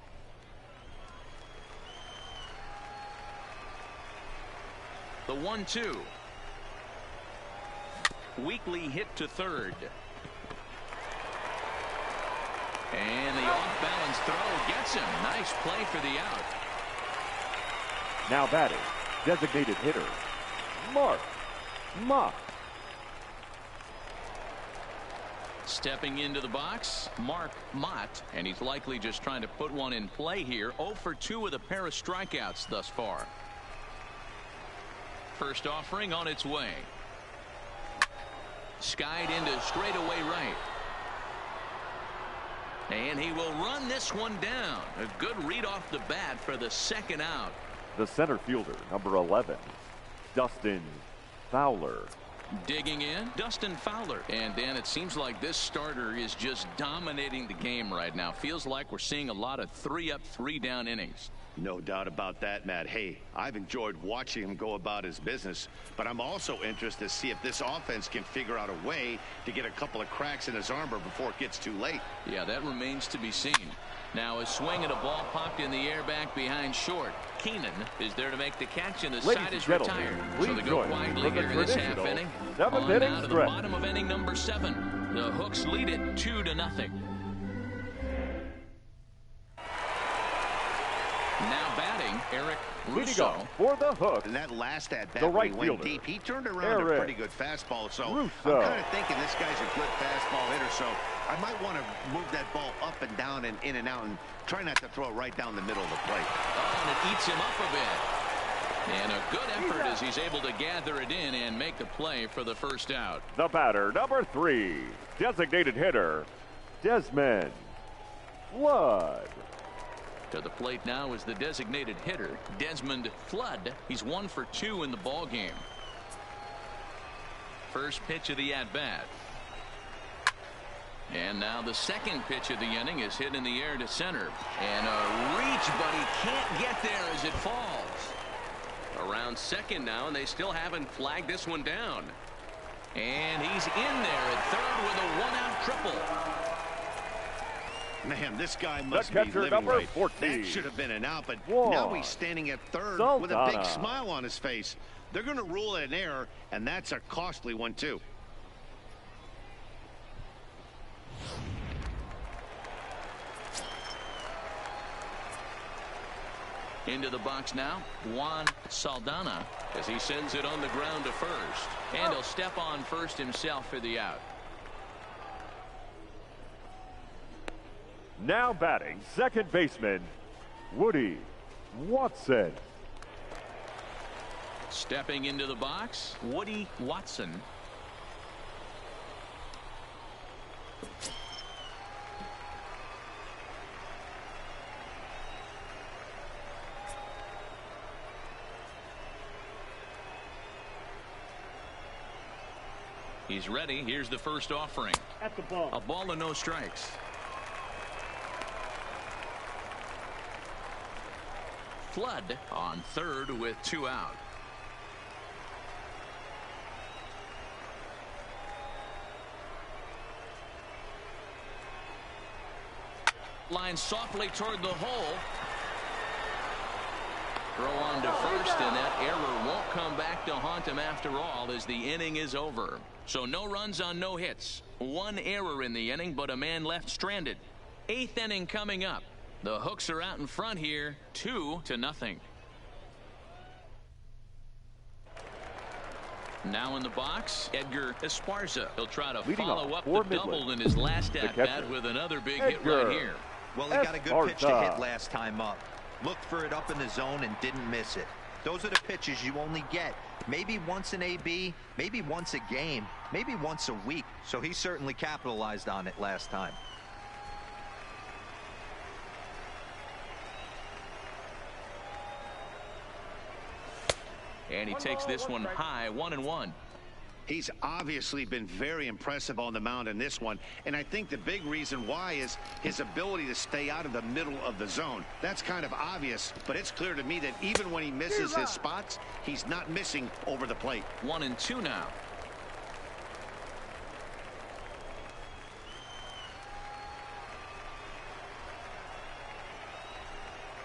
The 1-2. Weakly hit to third. And the off-balance throw gets him. Nice play for the out. Now batting, designated hitter, Mark Mott. Stepping into the box, Mark Mott, and he's likely just trying to put one in play here. 0 for 2 with a pair of strikeouts thus far. First offering on its way. Skied into straightaway right. And he will run this one down. A good read off the bat for the second out. The center fielder, number 11, Dustin Fowler. Digging in, Dustin Fowler. And Dan, it seems like this starter is just dominating the game right now. Feels like we're seeing a lot of 3-up, 3-down innings. No doubt about that, Matt. Hey, I've enjoyed watching him go about his business, but I'm also interested to see if this offense can figure out a way to get a couple of cracks in his armor before it gets too late. Yeah, that remains to be seen. Now a swing and a ball popped in the air back behind short. Keenan is there to make the catch, and the side is retired. So they go quietly here in this half inning. On now to the bottom of inning number 7. The Hooks lead it 2-0. Now batting, Eric Leading Russo. off for the hook, And that last at bat, the when right he went fielder, deep, he turned around a Eric pretty good fastball. So Russo. I'm kind of thinking this guy's a good fastball hitter. So I might want to move that ball up and down and in and out and try not to throw it right down the middle of the plate. Oh, and it eats him up a bit. And a good effort as he's able to gather it in and make the play for the first out. the batter, number 3, designated hitter, Desmond Flood. To the plate now is the designated hitter, Desmond Flood. He's 1 for 2 in the ball game. First pitch of the at-bat. And now the second pitch of the inning is hit in the air to center. And a reach, but he can't get there as it falls. Around second now, and they still haven't flagged this one down. And he's in there at third with a 1-out triple. Man, this guy must be catcher, living number right. 14. That should have been an out, but Juan now he's standing at third with a big Saldana. smile on his face. They're going to rule it an error, and that's a costly one, too. Into the box now, Juan Saldana, as he sends it on the ground to first. And he'll step on first himself for the out. Now batting, second baseman, Woody Watson. Stepping into the box, Woody Watson. He's ready. Here's the first offering. At the ball. A ball and no strikes. Flood on third with 2 out. Line softly toward the hole. Throw on to first, and that error won't come back to haunt him after all as the inning is over. So no runs on no hits. 1 error in the inning, but a man left stranded. 8th inning coming up. The Hooks are out in front here, 2-0. Now in the box, Edgar Esparza. He'll try to Leading follow off up for the double Midland, in his last the at-bat catcher, with another big hit Edgar right here. Well, he got a good pitch to Esparza. hit last time up. Looked for it up in the zone and didn't miss it. Those are the pitches you only get maybe once in AB, maybe once a game, maybe once a week. So he certainly capitalized on it last time. And he takes this one high, 1-1. He's obviously been very impressive on the mound in this one, and I think the big reason why is his ability to stay out of the middle of the zone. That's kind of obvious, but it's clear to me that even when he misses his spots, he's not missing over the plate. 1-2 now.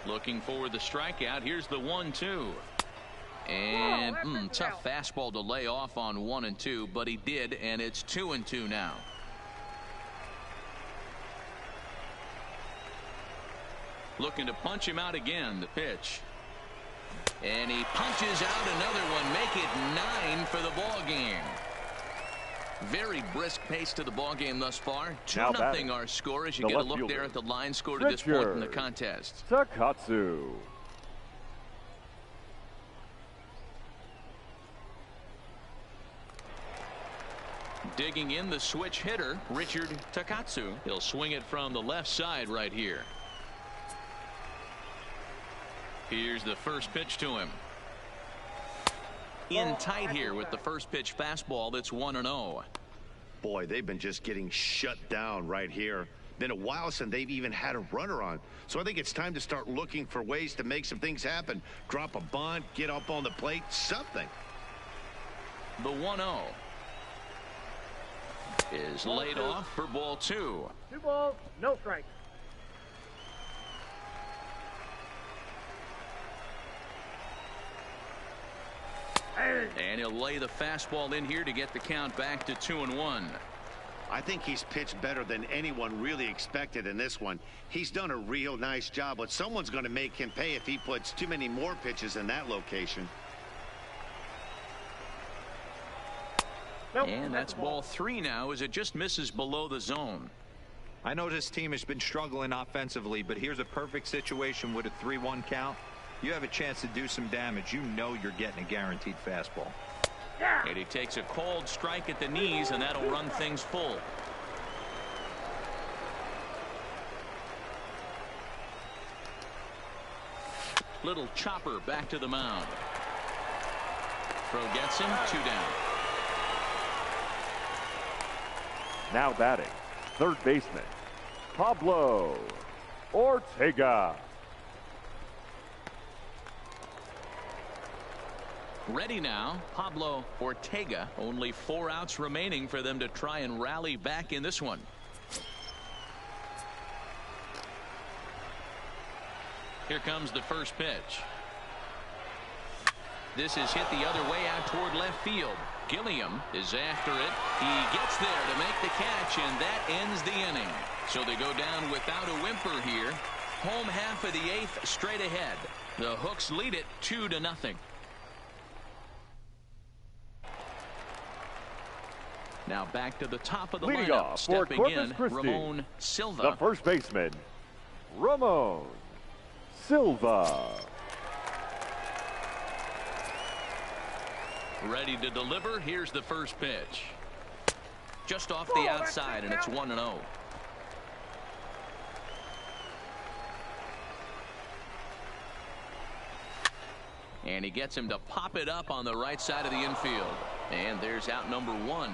Looking for the strikeout. Here's the 1-2. And tough fastball to lay off on 1-2, but he did, and it's 2-2 now. Looking to punch him out again. The pitch. And he punches out another one. Make it 9 for the ball game. Very brisk pace to the ball game thus far. 2-0 our score as you the get a left look fielder, there at the line score to this point in the contest. Takatsu. Digging in the switch hitter, Richard Takatsu. He'll swing it from the left side right here. Here's the first pitch to him. In tight here with the first pitch fastball. That's 1-0. Boy, they've been just getting shut down right here. Been a while since they've even had a runner on. So I think it's time to start looking for ways to make some things happen. Drop a bunt, get up on the plate, something. The 1-0 is laid off for ball 2. 2 balls, no strikes. And he'll lay the fastball in here to get the count back to 2-1. I think he's pitched better than anyone really expected in this one. He's done a real nice job, but someone's going to make him pay if he puts too many more pitches in that location. And that's ball 3 now as it just misses below the zone. I know this team has been struggling offensively, but here's a perfect situation with a 3-1 count. You have a chance to do some damage. You know you're getting a guaranteed fastball. And he takes a cold strike at the knees, and that'll run things full. Little chopper back to the mound. Throw gets him, 2 down. Now batting, third baseman, Pablo Ortega. Ready now, Pablo Ortega. Only 4 outs remaining for them to try and rally back in this one. Here comes the first pitch. This is hit the other way out toward left field. Gilliam is after it. He gets there to make the catch, and that ends the inning. So they go down without a whimper here. Home half of the 8th straight ahead. The Hooks lead it 2-0. Now back to the top of the Leading lineup. off for Stepping Corpus in, Christi, Ramon Silva. the first baseman, Ramon Silva. Ready to deliver. Here's the first pitch. Just off the outside, and it's 1-0. And he gets him to pop it up on the right side of the infield. And there's out number 1.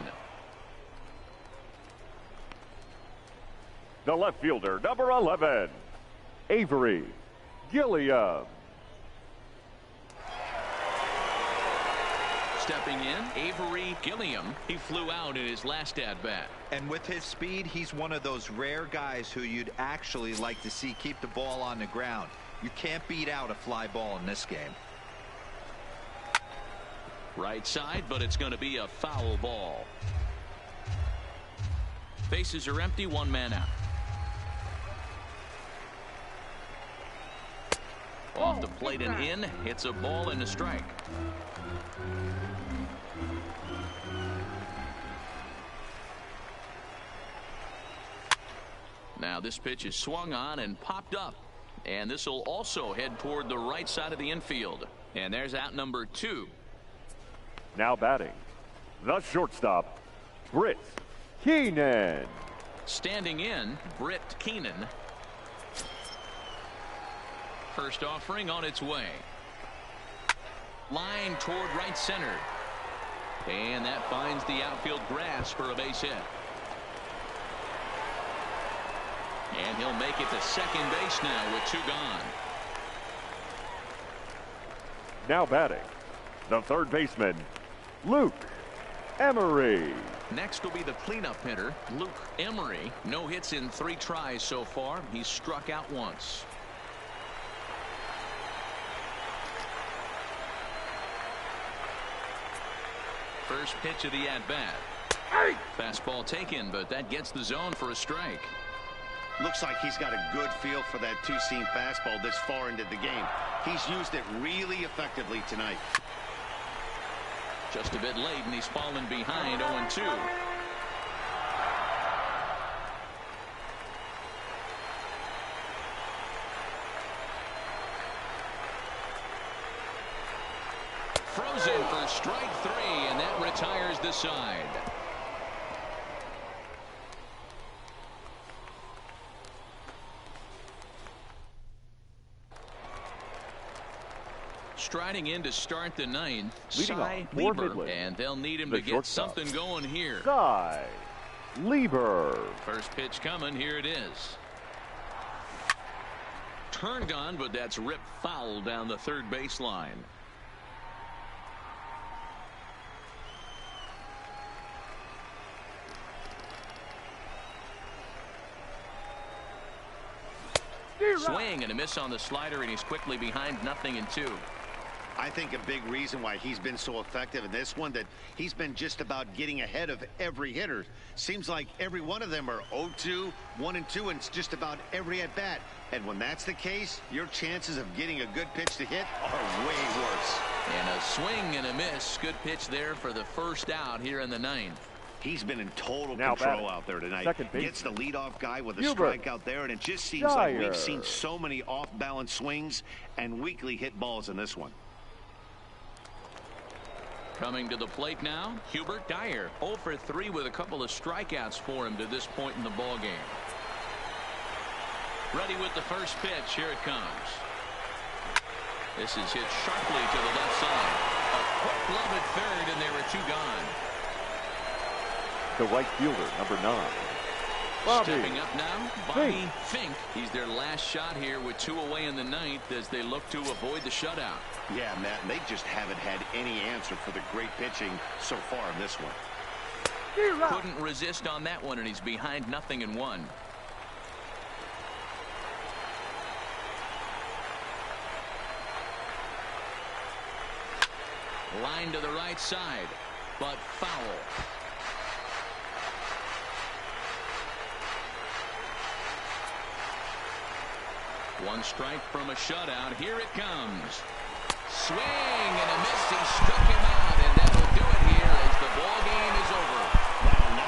The left fielder, number 11, Avery Gilliam. Stepping in, Avery Gilliam. He flew out in his last at-bat. And with his speed, he's one of those rare guys who you'd actually like to see keep the ball on the ground. You can't beat out a fly ball in this game. Right side, but it's going to be a foul ball. Bases are empty, 1 man out. Off the plate and in. It's a ball and a strike. Now this pitch is swung on and popped up. And this will also head toward the right side of the infield. And there's out number 2. Now batting, the shortstop, Britt Keenan. Standing in, Britt Keenan. First offering on its way. Line toward right center. And that finds the outfield grass for a base hit. And he'll make it to second base now with 2 gone. Now batting, the third baseman, Luke Emery. Next will be the cleanup hitter, Luke Emery. No hits in 3 tries so far. He's struck out once. First pitch of the at-bat. Fastball taken, but that gets the zone for a strike. Looks like he's got a good feel for that two-seam fastball this far into the game. He's used it really effectively tonight. Just a bit late, and he's fallen behind 0-2. Frozen for strike 3, and that retires the side. Striding in to start the 9th, Leading Cy off for Lieber, Midland, and they'll need him the to get shortstop, something going here. Cy Lieber. First pitch coming, here it is. Turned on, but that's ripped foul down the third baseline. Swing and a miss on the slider, and he's quickly behind 0-2. I think a big reason why he's been so effective in this one, that he's been just about getting ahead of every hitter. Seems like every one of them are 0-2, 1-2, and it's just about every at-bat. And when that's the case, your chances of getting a good pitch to hit are way worse. And a swing and a miss. Good pitch there for the first out here in the ninth. He's been in total control out there tonight. Gets the leadoff guy with a strikeout there, and it just seems like we've seen so many off-balance swings and weakly hit balls in this one. Coming to the plate now, Hubert Dyer. 0 for 3 with a couple of strikeouts for him to this point in the ballgame. Ready with the first pitch. Here it comes. This is hit sharply to the left side. A quick glove at third, and there are 2 gone. The right fielder, number 9. Stepping up now, Bobby Fink. He's their last shot here with 2 away in the ninth as they look to avoid the shutout. Yeah, Matt, and they just haven't had any answer for the great pitching so far in this one. Couldn't resist on that one, and he's behind 0-1. Line to the right side, but foul. One strike from a shutout. Here it comes. Swing and a miss. He struck him out, and that'll do it here as the ball game is over.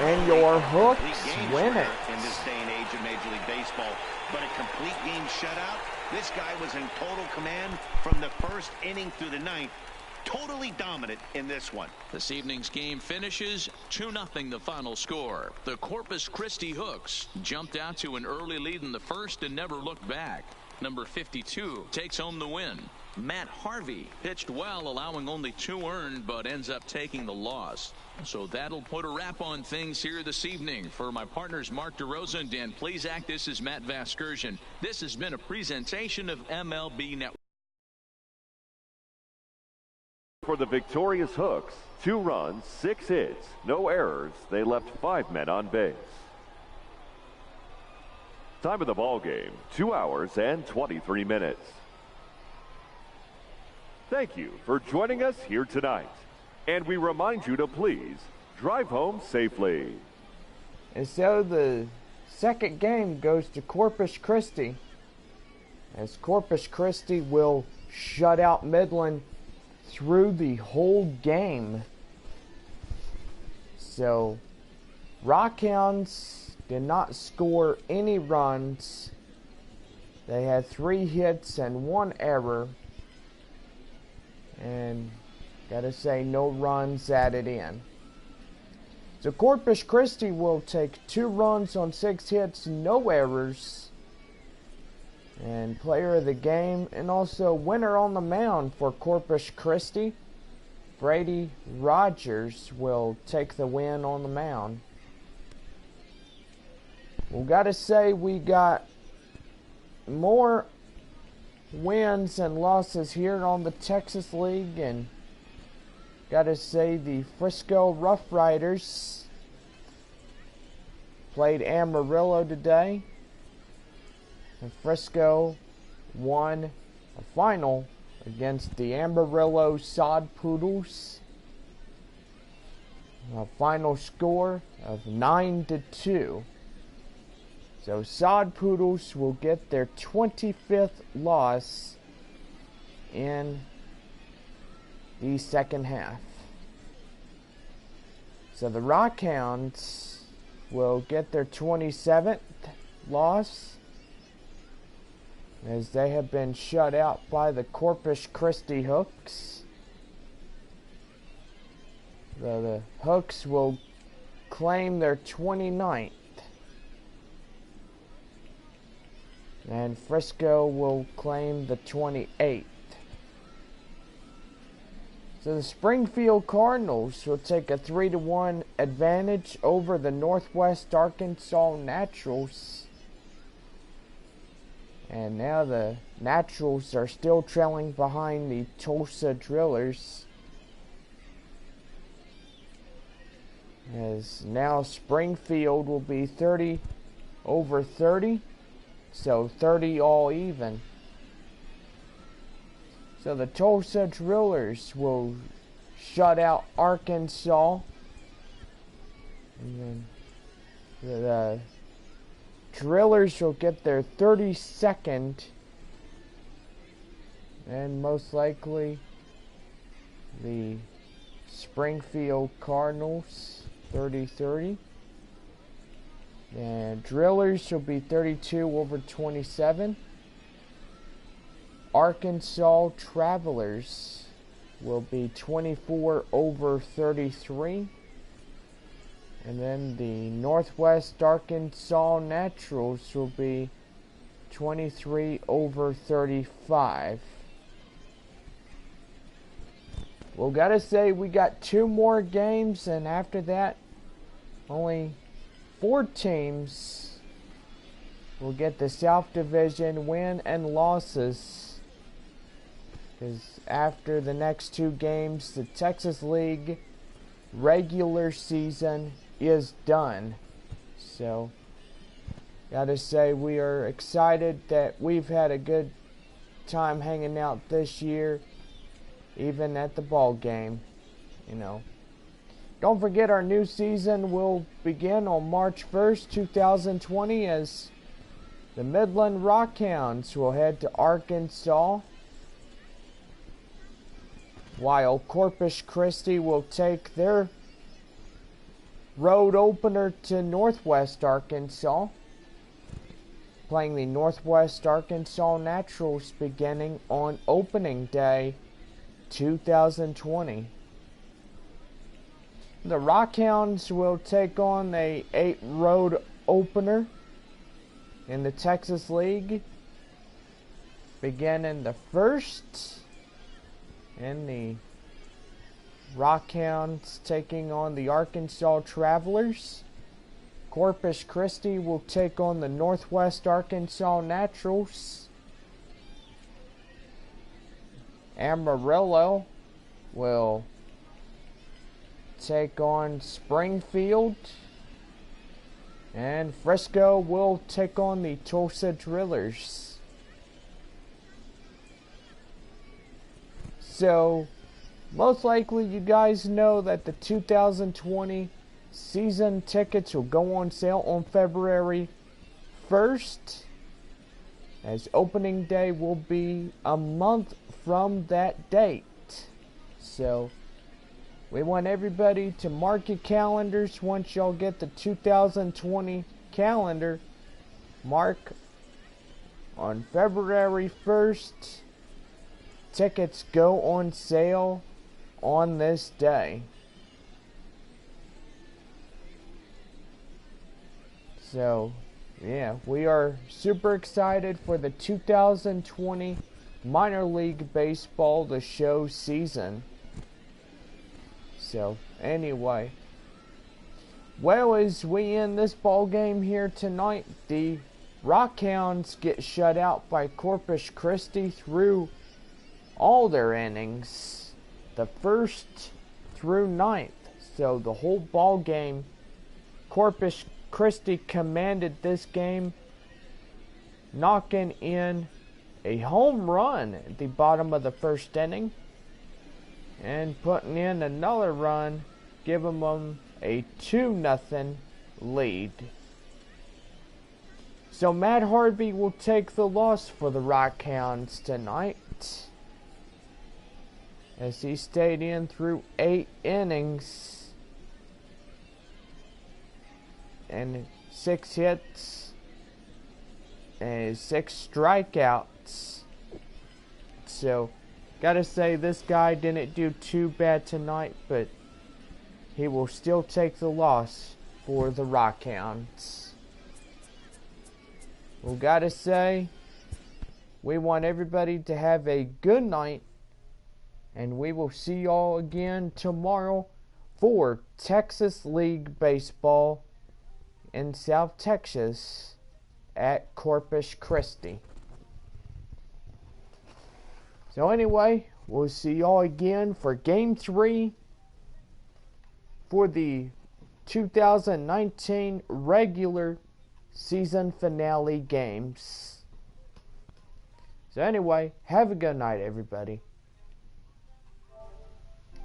And your Hooks win it. In this day and age of Major League Baseball, but a complete game shutout. This guy was in total command from the first inning through the ninth. Totally dominant in this one. This evening's game finishes 2-0 the final score. The Corpus Christi Hooks jumped out to an early lead in the first and never looked back. Number 52 takes home the win. Matt Harvey pitched well, allowing only 2 earned, but ends up taking the loss. So that'll put a wrap on things here this evening. For my partners Mark DeRosa and Dan Plezak, this is Matt Vasgersian. This has been a presentation of MLB Network. For the victorious Hooks, 2 runs, 6 hits, no errors. They left 5 men on base. Time of the ball game, 2 hours and 23 minutes. Thank you for joining us here tonight. And we remind you to please drive home safely. And so the second game goes to Corpus Christi, as Corpus Christi will shut out Midland through the whole game. So Rockhounds did not score any runs. They had 3 hits and 1 error, and gotta say, no runs added in. So Corpus Christi will take 2 runs on 6 hits, no errors. And player of the game, and also winner on the mound for Corpus Christi, Brady Rogers, will take the win on the mound. We gotta say, we got more wins and losses here on the Texas League, and gotta say the Frisco Rough Riders played Amarillo today. And Frisco won a final against the Amarillo Sod Poodles. A final score of 9-2. So Sod Poodles will get their 25th loss in the second half. So the Rockhounds will get their 27th loss, as they have been shut out by the Corpus Christi Hooks. The Hooks will claim their 29th. And Frisco will claim the 28th. So the Springfield Cardinals will take a 3-1 advantage over the Northwest Arkansas Naturals. And now the Naturals are still trailing behind the Tulsa Drillers, as now Springfield will be 30-30, so 30 all even. So the Tulsa Drillers will shut out Arkansas. And then the Drillers will get their 32nd. And most likely the Springfield Cardinals 30-30. And Drillers will be 32-27. Arkansas Travelers will be 24-33. And then the Northwest Arkansas Naturals will be 23-35. Well, gotta say, we got 2 more games, and after that, only 4 teams will get the South Division win and losses. Because after the next 2 games, the Texas League regular season is done. So, gotta say, we are excited that we've had a good time hanging out this year, even at the ball game, you know. Don't forget, our new season will begin on March 1st, 2020, as the Midland Rockhounds will head to Arkansas, while Corpus Christi will take their road opener to Northwest Arkansas, playing the Northwest Arkansas Naturals beginning on opening day 2020. The Rockhounds will take on a 8 road opener in the Texas League, beginning the 1st, and the Rockhounds taking on the Arkansas Travelers. Corpus Christi will take on the Northwest Arkansas Naturals. Amarillo will take on Springfield, and Frisco will take on the Tulsa Drillers. So, most likely you guys know that the 2020 season tickets will go on sale on February 1st, as opening day will be a month from that date. So, we want everybody to mark your calendars once y'all get the 2020 calendar. Mark on February 1st. Tickets go on sale on this day. So, yeah, we are super excited for the 2020 Minor League Baseball The Show season. So, anyway, well, as we end this ball game here tonight, the Rockhounds get shut out by Corpus Christi through all their innings, the 1st through 9th. So the whole ball game, Corpus Christi commanded this game, knocking in a home run at the bottom of the 1st inning, and putting in another run, giving them a 2-0 lead. So Matt Harvey will take the loss for the Rockhounds tonight, as he stayed in through 8 innings and 6 hits and 6 strikeouts. So, gotta say, this guy didn't do too bad tonight, but he will still take the loss for the Rockhounds. Well, gotta say, we want everybody to have a good night, and we will see y'all again tomorrow for Texas League Baseball in South Texas at Corpus Christi. So anyway, we'll see y'all again for Game 3 for the 2019 regular season finale games. So anyway, have a good night, everybody.